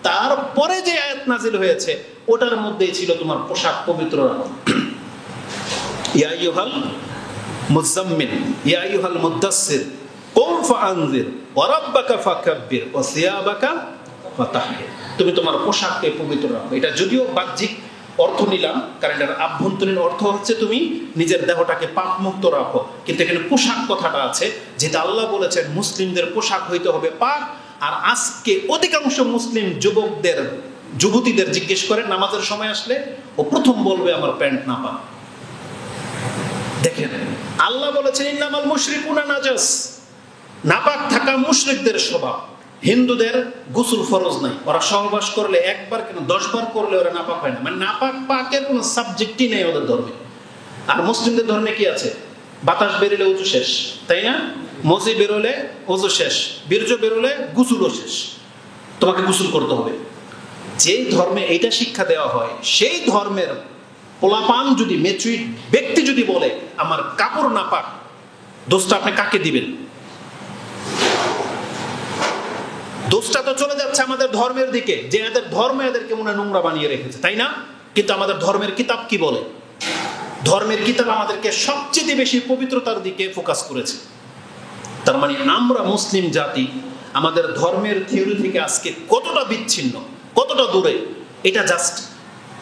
তারপরে যে আয়াত নাযিল হয়েছে ওটার মধ্যেই ছিল তোমার পোশাক পবিত্র রাখো। ইয়া আইয়ুহাল মুযাম্মিল ইয়া আইয়ুহাল মুদাসসির কুম ফাআনজির ওয়া রাব্বাকা ফাকাব্বির ওয়া সিয়াবাকা ফাতাহহির। তুমি তোমার পোশাককে পবিত্র রাখো। এটা যদিও বাহ্যিক অর্থ নিলাম, কারণ এটার আভ্যন্তরীণ অর্থ হচ্ছে তুমি নিজের দেহটাকে পাপ মুক্ত রাখো, কিন্তু এখানে পোশাক কথাটা আছে, যেটা আল্লাহ বলেছেন মুসলিমদের পোশাক হইতে হবে পাক। আর আজকে অধিকাংশ মুসলিম যুবতীদের জিজ্ঞেস করে নামাজের সময় আসলে, ও প্রথম বলবে আমার প্যান্ট না পাক। দেখেন, আল্লাহ বলেছেন ইন্নামাল মুশরিকুনা নাজাস, নাপাক থাকা মুশরিকদের স্বভাব। হিন্দুদের গোসল ফরজ নাই, ওরা সহবাস করলে একবার কেন 10 বার করলে ওরা নাপাক হয় না, মানে নাপাক পাকের কোনো সাবজেক্টই নেই ওদের ধর্মে। আর মুসলিমদের ধর্মে কি আছে? বাতাস বেরোলে উজু শেষ, তাই না? মজি বেরোলে উজু শেষ, বীর্য বেরোলে গোসলও শেষ, তোমাকে গোসল করতে হবে। যেই ধর্মে এইটা শিক্ষা দেওয়া হয়, সেই ধর্মের পোলাপান যদি, মেচুইড ব্যক্তি যদি বলে আমার কাপড় নাপাক, দোষটা আপনি কাকে দিবেন? দোষটা তো চলে যাচ্ছে আমাদের ধর্মের দিকে, যে এদের ধর্ম এদেরকে মনে নোংরা বানিয়ে রেখেছে, তাই না? কিন্তু আমাদের ধর্মের কিতাব কি বলে? ধর্মের কিতাব আমাদেরকে সবচেয়ে বেশি পবিত্রতার দিকে ফোকাস করেছে। তার মানে আমরা মুসলিম জাতি আমাদের ধর্মের থিওরি থেকে আজকে কতটা বিচ্ছিন্ন, কতটা দূরে, এটা জাস্ট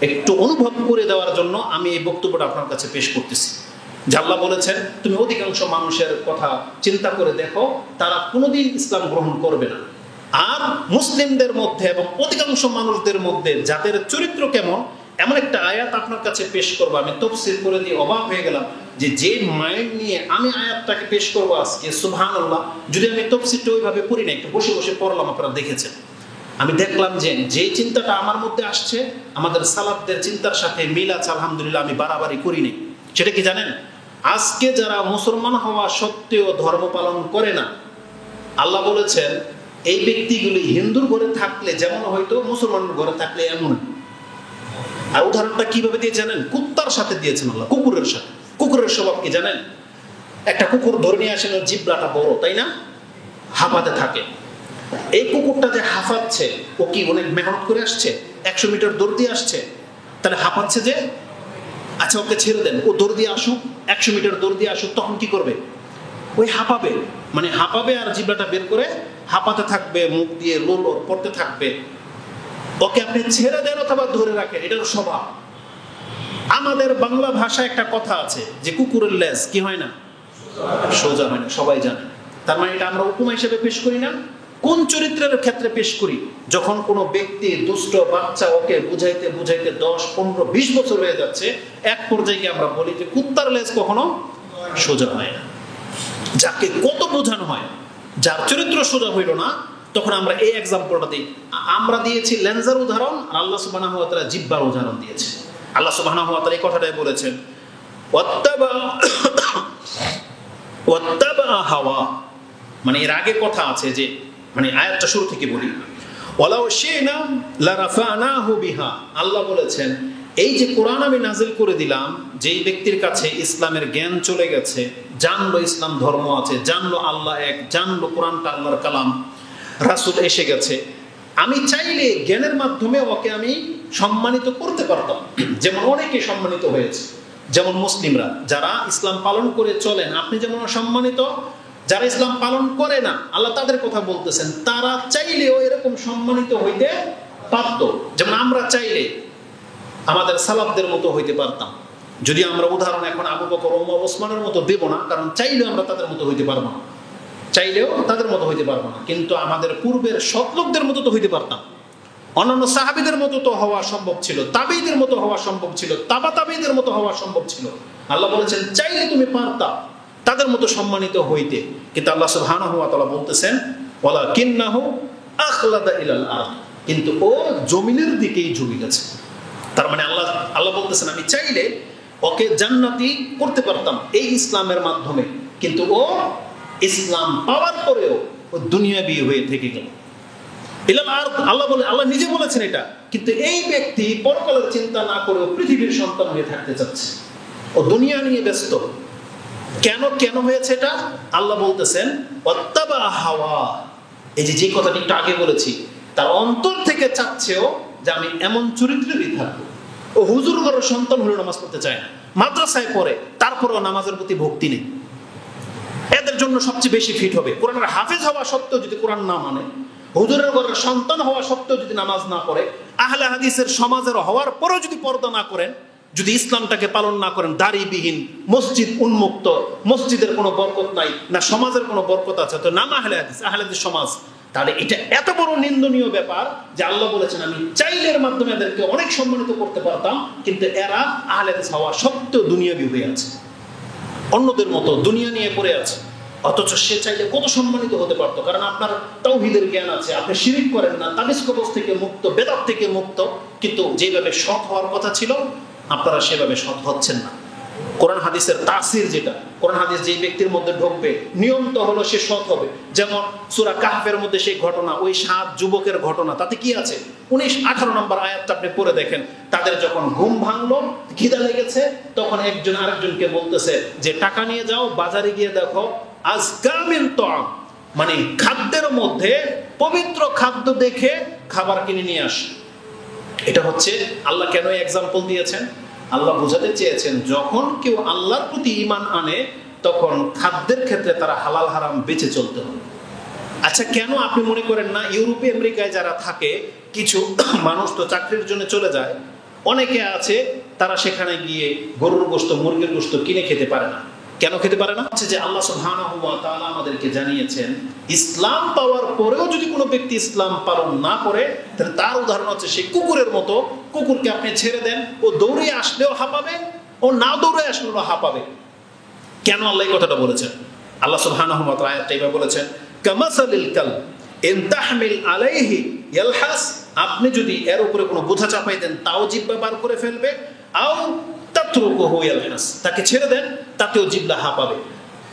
একটু অনুভব করে দেওয়ার জন্য আমি এই বক্তব্যটা আপনার কাছে পেশ করতেছি। যে আল্লাহ বলেছেন তুমি অধিকাংশ মানুষের কথা চিন্তা করে দেখো, তারা কোনোদিন ইসলাম গ্রহণ করবে না। আর মুসলিমদের মধ্যে এবং অধিকাংশ মানুষদের মধ্যে যাদের চরিত্র কেমন, এমন একটা আয়াত আপনার কাছে পেশ করবো। আমি তাফসীর করে দিয়ে অবাক হয়ে গেলাম যে মাইন্ড নিয়ে আমি আয়াতটাকে পেশ করবো আজকে, সুবহানাল্লাহ। যদি আমি তাফসীরটা ওইভাবে পড়ি না, একটু বসে বসে পড়লাম, আপনারা দেখেছেন, আমি দেখলাম যে চিন্তাটা আমার মধ্যে আসছে আমাদের সালাফদের চিন্তার সাথে মিল আছে, আলহামদুলিল্লাহ। আমি বাড়াবাড়ি করিনি। সেটা কি জানেন? আজকে যারা মুসলমান হওয়া সত্ত্বেও ধর্ম পালন করে না, আল্লাহ বলেছেন এই ব্যক্তিগুলি হিন্দুর ঘরে থাকলে যেমন হয়তো মুসলমানের ঘরে থাকলে এমন। আর উদাহরণটা কিভাবে দিয়ে জানেন? কুত্তার সাথে দিয়েছেন আল্লাহ, কুকুরের সাথে। কুকুরের স্বভাব কি জানেন? একটা কুকুর ধরে নিয়ে আসেন, জিব্রাটা বড়, তাই না? হাঁপাতে থাকে। এই কুকুরটা যে হাঁপাচ্ছে, ও কি অনেক মেহনত করে আসছে? 100 মিটার দৌড় দিয়ে আসছে, তাহলে হাঁপাচ্ছে যে, আচ্ছা ওকে ছেড়ে দেন, ও দৌড় দিয়ে আসুক, 100 মিটার দৌড় দিয়ে আসুক, তখন কি করবে? ওই হাঁপাবে, মানে হাঁপাবে আর জিব্রাটা বের করে হাঁপাতে থাকবে, মুখ দিয়ে লোল পড়তে থাকবে। ওকে আপনি ছেড়ে দেন অথবা ধরে রাখেন, এটার স্বভাব। আমাদের বাংলা ভাষায় একটা কথা আছে যে কুকুরের লেজ কি হয় না? সোজা হয় না, সবাই জানে। তার মানে এটা আমরা উপমা হিসেবে পেশ করি না? কোন চরিত্রের ক্ষেত্রে পেশ করি? যখন কোনো ব্যক্তি দুষ্ট বাচ্চা, ওকে বুঝাইতে বুঝাইতে 10, 15, 20 বছর হয়ে যাচ্ছে, এক পর্যায়ে আমরা বলি যে কুত্তার লেজ কখনো সোজা হয় না। যাকে কত বোঝানো হয়, যার চরিত্র সোজা হইল না, তখন আমরা এই এক্সাম্পলটা দিই। আমরা দিয়েছি লেন্সের উদাহরণ, আর আল্লাহ সুবহানাহু ওয়া তাআলা জিহ্বার উদাহরণ দিয়েছে। আল্লাহ সুবহানাহু ওয়া তাআলা এই কথাটাই বলেছেন, ওয়াত্তাবা হাওয়া। মানে এর আগে কথা আছে যে, মানে আয়াতটা শুরু থেকে বলি, ওয়ালাউ শি'না লারাফানাহু বিহা। আল্লাহ বলেছেন, এই যে কোরআন আমি নাজিল করে দিলাম, যেই ব্যক্তির কাছে ইসলামের জ্ঞান চলে গেছে, জানলো ইসলাম ধর্ম আছে, জানলো আল্লাহ এক, জানলো কোরআনটা আল্লাহর কালাম, রাসূল এসে গেছে, আমি চাইলে জ্ঞানের মাধ্যমে ওকে আমি সম্মানিত করতে পারতাম। যেমন অনেকে সম্মানিত হয়েছে, যেমন মুসলিমরা যারা ইসলাম পালন করে চলেন, আপনি যেমন সম্মানিত, যারা ইসলাম পালন করে না, আল্লাহ তাদের কথা বলতেছেন, তারা চাইলেও এরকম সম্মানিত হইতে পারত। যেমন আমরা চাইলে আমাদের সালাফদের মতো হইতে পারতাম। যদি আমরা উদাহরণ এখন আবু বকর, ওমর, ওসমানের মতো দেব না, কারণ চাইলেও আমরা তাদের মতো হইতে পারবো না, চাইলেও তাদের মতো হইতে পারবো না। কিন্তু আমাদের পূর্বের সৎ লোকদের মতো তো হইতে পারতাম, অন্যান্য সাহাবীদের মতো তো হওয়া সম্ভব ছিল, তাবেঈদের মতো হওয়া সম্ভব ছিল, তাবা তাবেঈদের মতো হওয়া সম্ভব ছিল। আল্লাহ বলেছেন চাইলে তুমি পারতা তাদের মতো সম্মানিত হইতে। কিন্তু আল্লাহ সুবহানাহু ওয়া তাআলা বলতেছেন, ওয়ালাকিন্নাহু আখলাদা ইলাল আরদ, কিন্তু ও জমিনের দিকেই ঝুঁকে গেছে। তার মানে আল্লাহ বলতেছেন, আমি চাইলে ওকে জান্নাতি করতে পারতাম এই ইসলামের মাধ্যমে, কিন্তু ও ইসলাম পাওয়ার পরেও ও দুনিয়াবি হয়ে থেকে গেল। আল্লাহ নিজে বলেছেন এটা। কিন্তু এই ব্যক্তি পরকালের চিন্তা না করে পৃথিবীর সন্তান হয়ে থাকতে চাচ্ছে, ও দুনিয়া নিয়ে ব্যস্ত। কেন হয়েছে এটা? আল্লাহ বলতেছেন ওয়াত্তাবা হাওয়া। এই যে কথাটি একটু আগে বলেছি, তার অন্তর থেকে চাচ্ছেও যে আমি এমন চরিত্রেরই থাকবো। ও হুজুর ঘরের সন্তান হলে নামাজ পড়তে চায় না, মাদ্রাসায় পড়ে, তারপরেও নামাজের প্রতি ভক্তি নেই। এদের জন্য সবচেয়ে বেশি ফিট হবে কোরআনের হাফেজ হওয়া সত্ত্বেও যদি কোরআন না মানে, হুজুরের ঘরের সন্তান হওয়া সত্ত্বেও যদি নামাজ না পড়ে, আহলে হাদিসের সমাজের হওয়ার পরেও যদি পর্দা না করেন, যদি ইসলামটাকে পালন না করেন, দাড়িবিহীন, মসজিদ উন্মুক্ত, মসজিদের কোনো বরকত নাই, না সমাজের কোনো বরকত আছে, তো নাম আহলে হাদিস সমাজ। তাহলে এটা এত বড় নিন্দনীয় ব্যাপার যে আল্লাহ বলেছেন আমি চাইলে এর মাধ্যমে এদেরকে অনেক সম্মানিত করতে পারতাম, কিন্তু এরা আহলে হাদিস হওয়া সত্ত্বেও দুনিয়াবি হয়ে আছে, অন্যদের মতো দুনিয়া নিয়ে পড়ে আছে। অথচ সে চাইলে কত সম্মানিত হতে পারতো, কারণ আপনার তাওহীদের জ্ঞান আছে, আপনি শিরিক করেন না, তাবিজ কবজ থেকে মুক্ত, বেদাত থেকে মুক্ত, কিন্তু যেভাবে সৎ হওয়ার কথা ছিল আপনারা সেভাবে সৎ হচ্ছেন না। কোরআন হাদিসের তাসির যেটা, কোরআন হাদিস যে ব্যক্তির মধ্যে ঢুকবে, নিয়ম তো হলো সে সৎ হবে। যেমন সূরা কাহফের মধ্যে সেই ঘটনা, ওই 7 যুবকের ঘটনা, তাতে কি আছে? 19-18 নম্বর আয়াতটা আপনি পড়ে দেখেন। তাদের যখন ঘুম ভাঙলো, খিদা লেগেছে, তখন একজন আরেকজনকে বলতেছে যে টাকা নিয়ে যাও, বাজারে গিয়ে দেখো আজকা মিন তাআম, মানে খাদ্যের মধ্যে পবিত্র খাদ্য দেখে খাবার কিনে নিয়ে আস। এটা হচ্ছে আল্লাহ কেন এক্সাম্পল দিয়েছেন? আল্লাহ বোঝাতে চেয়েছেন যখন কেউ আল্লাহর প্রতি ঈমান আনে, তখন খাদ্যের ক্ষেত্রে তারা হালাল হারাম বেঁচে চলতে হবে। আচ্ছা, কেন আপনি মনে করেন না ইউরোপে আমেরিকায় যারা থাকে, কিছু মানুষ তো চাকরির জন্য চলে যায়, অনেকে আছে তারা সেখানে গিয়ে গরুর গোশত, মুরগির গোশত কিনে খেতে পারে না। কেন খেতে পারে না? হচ্ছে যে আল্লাহ সুবহানাহু ওয়া তাআলা আমাদেরকে জানিয়েছেন ইসলাম পাওয়ার পরেও যদি কোনো ব্যক্তি ইসলাম পালন না করে, তাহলে তার উদাহরণ হচ্ছে সেই কুকুরের মতো। কুকুরকে আপনি ছেড়ে দেন, ও দৌড়ে আসলেও হাঁপাবে, ও না দৌড়ে আসলেও হাঁপাবে। কেন আল্লাহ এই কথাটা বলেছেন? আল্লাহ সুবহানাহু ওয়া তাআলা আয়াতটা এইভাবে বলেছেন, কামাসালিল কালব ইন তাহমিল আলাইহি ইয়ালহাস, আপনি যদি এর উপরে কোনো বোঝা চাপাই দেন তাও জিহ্বা বার করে ফেলবে, আও তাতরুকুহু ইয়ালহাস, তাকে ছেড়ে দেন তাতেও জিহ্বা হাঁপাবে।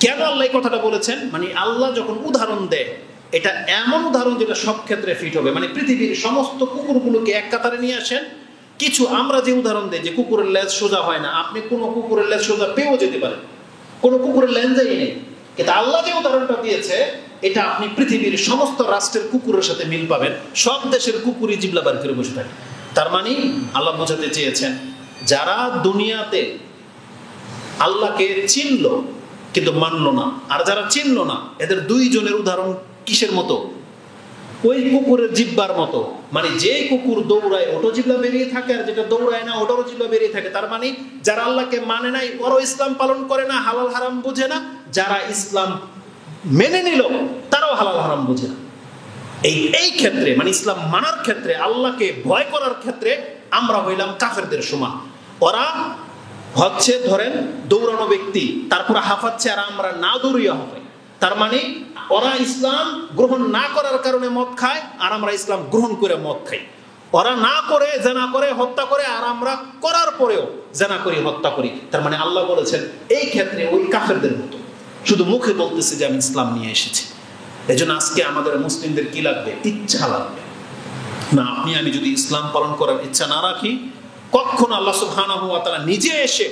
কেন আল্লাহ এই কথাটা বলেছেন? মানে আল্লাহ যখন উদাহরণ দেয়, এটা এমন উদাহরণ যেটা সব ক্ষেত্রে ফিট হবে। মানে পৃথিবীর সমস্ত কুকুরগুলোকে এক কাতারে নিয়ে আসেন, কিছু আমরা যে উদাহরণ দেই যে কুকুরের লেজ সোজা হয় না, আপনি কোনো কুকুরের লেজ সোজা পেয়েও যেতে পারেন, কোনো কুকুরের লেন্সই নেই। কিন্তু আল্লাহ যে উদাহরণটা দিয়েছে, এটা আপনি পৃথিবীর সমস্ত রাষ্ট্রের কুকুরের সাথে মিল পাবেন। সব দেশের কুকুরই জিহ্বা বার করে বসে থাকে। তার মানে আল্লাহ বোঝাতে চেয়েছেন যারা দুনিয়াতে আল্লাহকে চিনল কিন্তু মানল না, আর যারা চিনল না, এদের দুইজনের উদাহরণ কিসের মতো? ওই কুকুরের জিহ্বার মতো। মানে যে কুকুর দৌড়ায় ওটো জিহ্বা বেরিয়ে থাকে, আর যেটা দৌড়ায় না ওটারও জিহ্বা বেরিয়ে থাকে। তার মানে যারা আল্লাহকে মানে নাই, ওরাও ইসলাম পালন করে না, হালাল হারাম বুঝে না। যারা ইসলাম মেনে নিল, তারাও হালাল হারাম বুঝে না। এই ক্ষেত্রে মানে ইসলাম মানার ক্ষেত্রে, আল্লাহকে ভয় করার ক্ষেত্রে আমরা হইলাম কাফেরদের সমান। ওরা হচ্ছে ধরেন দৌড়ানো ব্যক্তি, তারপরে হাঁফাচ্ছে, আর আমরা না দৌড়িয়া হবে। তার মানে ওরা ইসলাম গ্রহণ না করার কারণে মদ খায়, আর আমরা ইসলাম গ্রহণ করে মদ খাই। ওরা না করে জেনা করে হত্যা করে, আর আমরা করার পরেও জেনা করি হত্যা করি। তার মানে আল্লাহ বলেছেন এই ক্ষেত্রে ওই কাফেরদের মতো, শুধু মুখে বলতেছে যে আমি ইসলাম নিয়ে এসেছি। এই জন্য আজকে আমাদের মুসলিমদের কি লাগবে? ইচ্ছা লাগবে। না, আপনি আমি যদি ইসলাম পালন করার ইচ্ছা না রাখি, কখনো আল্লাহ সুবহানাহু ওয়া তাআলা নিজে এসে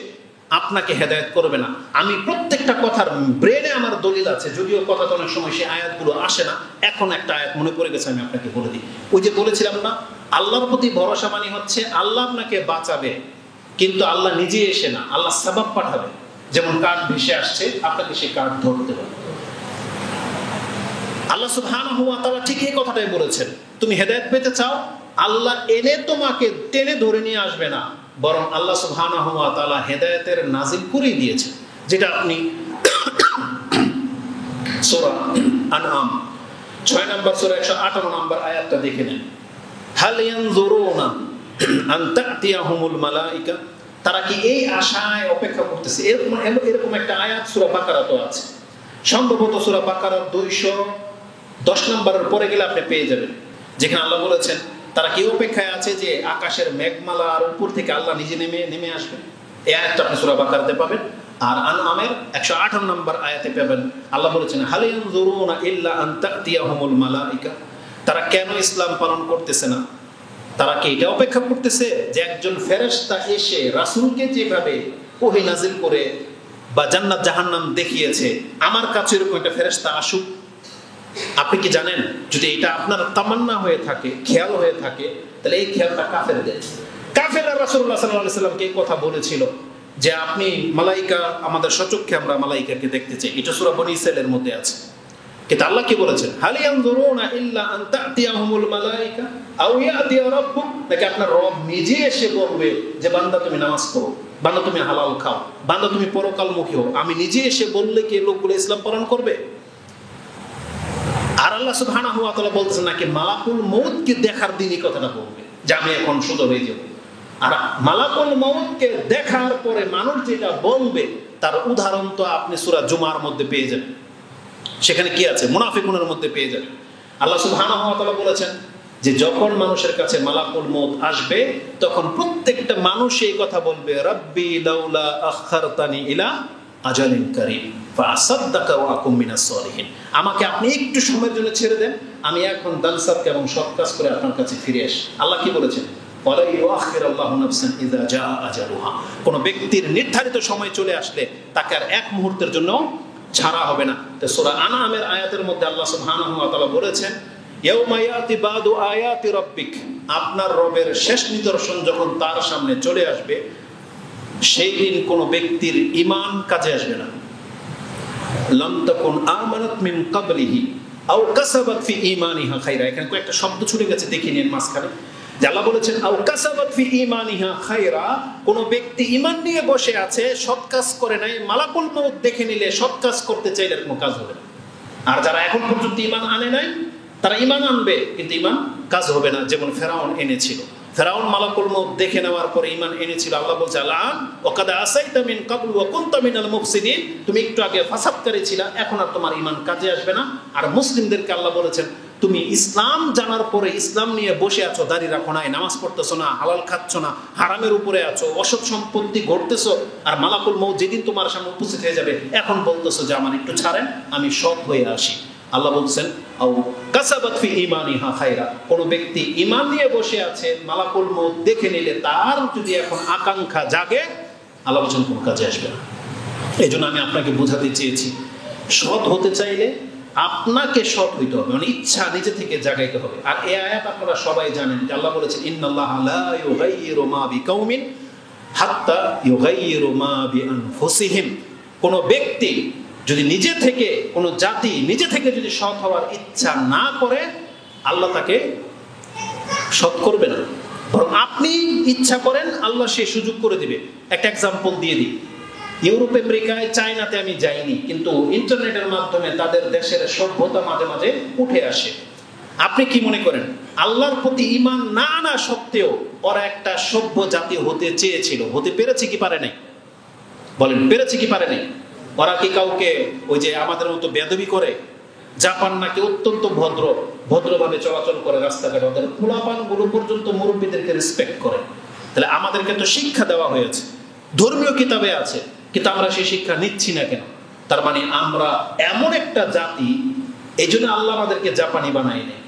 আপনাকে হেদায়েত করবে না। আমি প্রত্যেকটা কথার ব্রেনে আমার দলিল আছে, যদিও কথা তো অনেক সময় সেই আয়াতগুলো আসে না। এখন একটা আয়াত মনে পড়ে গেছে, আমি আপনাকে বলে দিই। ওই যে বলেছিলাম না, আল্লাহর প্রতি ভরসা মানে হচ্ছে আল্লাহ আপনাকে বাঁচাবে, কিন্তু আল্লাহ নিজে এসে না, আল্লাহ সাবাব পাঠাবে। যেমন কাঠ ভেসে আসছে, আপনাকে সেই কাঠ ধরতে হবে। আল্লাহ সুবহানাহু ওয়া তাআলা ঠিক এই কথাটাই বলেছেন, তুমি হেদায়েত পেতে চাও, আল্লাহ এনে তোমাকে টেনে ধরে নিয়ে আসবে না, বরং আল্লাহ সুবহানাহু ওয়া তাআলা হেদায়েতের নাজিল করেই দিয়েছেন। যেটা আপনি সূরা আনআম 6 নম্বর সূরা 158 নম্বর আয়াতটা দেখে নেন। হাল ইয়ানজুরুনা আন তা'তিয়াহুমুল মালাইকা, তারা কি এই আশায় অপেক্ষা করতেছে? এরকম একটা আয়াত সূরা বাকারাতে আছে, সম্ভবত সূরা বাকারার 210 নম্বরের পরে গেলে আপনি পেয়ে যাবেন, যেখানে আল্লাহ বলেছেন তারা কি অপেক্ষায় আছে যে আকাশের মেঘমালা আর উপর থেকে আল্লাহ নিজে নেমে আসবেন। এই আয়াতটা আপনি সূরা বাকারাতে পাবেন। আর আনআমের 158 নম্বর আয়াতে পাবেন, আল্লাহ বলেছেন হাল ইয়ানজুরুনা ইল্লা আন তা'তিয়াহুমুল মালাইকা, তারা কেন ইসলাম পালন করতেছে না? তারা কি এটা অপেক্ষা করতেছে যে একজন ফেরেশতা এসে রাসূলকে যেভাবে ওহী নাজিল করে বা জান্নাত জাহান্নাম দেখিয়েছে, আমার কাছে এরকম একটা ফেরেশতা আসুক? আপনি কি জানেন, যদি এটা আপনার তামান্না হয়ে থাকে, খেয়াল হয়ে থাকে, তাহলে এই খেয়ালটা কাফেরদের। কাফেররা রাসূলুল্লাহ সাল্লাল্লাহু আলাইহি ওয়াসাল্লামকে এই কথা বলেছিল যে আপনি মালাইকা, আমাদের সচক্ষে আমরা মালাইকাকে দেখতে চাই। এটা সূরা বনী ইসরাঈলের মধ্যে আছে। কিন্তু আল্লাহ কি বলেছেন? হাল ইয়ানজুরুনা ইল্লা আন তা'তিয়াহুমুল মালাইকা আও ইয়াতিয়া রাব্বুক, নাকি আপনার রব নিজে এসে বলবে যে বান্দা তুমি নামাজ পড়ো, বান্দা তুমি হালাল খাও, বান্দা তুমি পরকালমুখী হও, আমি নিজে এসে বললে কি লোকগুলো ইসলাম পালন করবে? আর আল্লাহ সুবহানাহু ওয়া তাআলা বলতেছেন নাকি মালাকুল মউতকে দেখার দিনই কথাটা বলবে যে আমি এখন সোজা হয়ে যাব। আর মালাকুল মউতকে দেখার পরে মানুষ যেটা বলবে তার উদাহরণ তো আপনি সূরা জুমার মধ্যে পেয়ে যাবেন। সেখানে কি আছে? মুনাফিকুনের মধ্যে পেয়ে যাবেন। আল্লাহ সুবহানাহু ওয়া তাআলা বলেছেন যে যখন মানুষের কাছে মালাকুল মউত আসবে, তখন প্রত্যেকটা মানুষ এই কথা বলবে, রাব্বি লাউলা আখারতানি ইলা আজালিন কারীম ফাসাদদাকা ওয়া আকুম মিনাস সালিহিন, আমাকে আপনি একটু সময়ের জন্য ছেড়ে দেন, আমি এখন দান সাদকা এবং সৎ কাজ করে আপনার কাছে ফিরে আসি। আল্লাহ কি বলেছেন? ওয়ালা ইউআখিরুল্লাহু নাফসান ইযা জাআ আজালুহা, কোন ব্যক্তির নির্ধারিত সময় চলে আসলে তাকে আর এক মুহূর্তের জন্য ছাড়া হবে না। তো সূরা আনআমের আয়াতের মধ্যে আল্লাহ সুবহানাহু ওয়া তাআলা বলেছেন ইয়াউমা ইয়াতি বাদু আয়াতি রাব্বিক, আপনার রবের শেষ নিদর্শন যখন তার সামনে চলে আসবে, সেই দিন কোনো ব্যক্তির ঈমান কাজে আসবে না। লাম তাকুন আমানাত মিন ক্বাবলিহি আও কাসাবাত ফি ঈমানিহা খায়রা, এখানে কয়েকটা শব্দ ছুটে গেছে, দেখে নিন মাঝখানে। আল্লাহ বলেছেন আও কাসাবাত ফি ঈমানিহা খায়রা, কোন ব্যক্তি ঈমান নিয়ে বসে আছে, সৎ কাজ করে নাই, মালাকুল মউত দেখে নিলে সৎ কাজ করতে চাইলে কোনো কাজ হবে না। আর যারা এখন পর্যন্ত ঈমান আনে নাই, তারা ঈমান আনবে কিন্তু ঈমান কাজ হবে না, যেমন ফেরাউন এনেছিল। ফেরাউন মালাকুল মউত দেখে নেওয়ার পরে ঈমান এনেছিল। আল্লাহ বলছে আলান ওয়াকাদ আসাইতা মিন ক্বাবলু ওয়া কুনতা মিনাল মুফসিদিন, তুমি একটু আগে ফাসাদকারী ছিলা, এখন আর তোমার ঈমান কাজে আসবে না। আর মুসলিমদেরকে আল্লাহ বলেছেন তুমি ইসলাম জানার পরে ইসলাম নিয়ে বসে আছো, দাড়ি রাখো নাই, নামাজ পড়তেছো না, হালাল খাচ্ছ না, হারামের উপরে আছো, অসৎ সম্পত্তি গড়তেছো, আর মালাকুল মউত যেদিন তোমার সামনে উপস্থিত হয়ে যাবে এখন বলতেছো যে আমার একটু ছাড়েন, আমি সৎ হয়ে আসি। আল্লাহ বলছেন আও কাসাবাত ফি ঈমানিহা খায়রা, কোন ব্যক্তি ঈমান নিয়ে বসে আছে, মালাকুল মউত দেখে নিলে তার যদি এখন আকাঙ্ক্ষা জাগে, আল্লাহ বলছেন কোন কাজে আসবে না। এই জন্য আমি আপনাকে বোঝাতে চেয়েছি, সৎ হতে চাইলে আপনাকে সৎ হইতে হবে, মানে ইচ্ছা নিজে থেকে জাগাইতে হবে। আর এই আয়াত আপনারা সবাই জানেন যে আল্লাহ বলেছেন ইন্নাল্লাহা লা ইউগাইয়িরু মা বিকাউমিন হাত্তা ইউগাইয়িরু মা বিআনফুসিহিম, কোন ব্যক্তি যদি নিজে থেকে, কোন জাতি নিজে থেকে যদি সৎ হওয়ার ইচ্ছা না করে, আল্লাহ তাকে সৎ করবে না, বরং আপনি ইচ্ছা করেন, আল্লাহ সেই সুযোগ করে দিবে। একটা এক্সাম্পল দিয়ে দিই, ইউরোপ, আমেরিকায়, চায়নাতে আমি যাইনি, কিন্তু ইন্টারনেটের মাধ্যমে তাদের দেশের সভ্যতা মাঝে মাঝে উঠে আসে। আপনি কি মনে করেন আল্লাহর প্রতি ঈমান না আনা সত্ত্বেও ওরা একটা সভ্য জাতি হতে চেয়েছিল, হতে পেরেছে কি পারে নাই? বলেন, পেরেছে কি পারে নাই? ওরা কি কাউকে ওই যে আমাদের মতো বেয়াদবি করে? জাপান নাকি অত্যন্ত ভদ্রভাবে চলাচল করে রাস্তাঘাটে, ওদের পোলাপান গুলো পর্যন্ত মুরব্বীদেরকে রেসপেক্ট করে। তাহলে আমাদেরকে তো শিক্ষা দেওয়া হয়েছে, ধর্মীয় কিতাবে আছে, কিন্তু আমরা সেই শিক্ষা নিচ্ছি না কেন? তার মানে আমরা এমন একটা জাতি, এই জন্য আল্লাহ আমাদেরকে জাপানি বানাই নেই।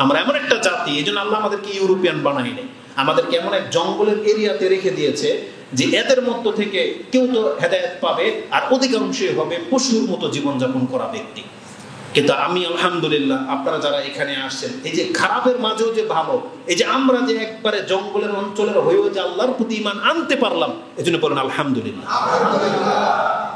আমরা এমন একটা জাতি, এই জন্য আল্লাহ আমাদেরকে ইউরোপিয়ান বানাই নেই। আমাদেরকে এমন এক জঙ্গলের এরিয়াতে রেখে দিয়েছে যে এদের মধ্য থেকে কেউ তো হেদায়েত পাবে, আর অধিকাংশই হবে পশুর মতো জীবনযাপন করা ব্যক্তি। কিন্তু আমি আলহামদুলিল্লাহ, আপনারা যারা এখানে আসছেন, এই যে খারাপের মাঝেও যে ভালো, এই যে আমরা যে একবারে জঙ্গলের অঞ্চলের হয়েও যে আল্লাহর প্রতি ঈমান আনতে পারলাম, এই জন্য বলেন আলহামদুলিল্লাহ।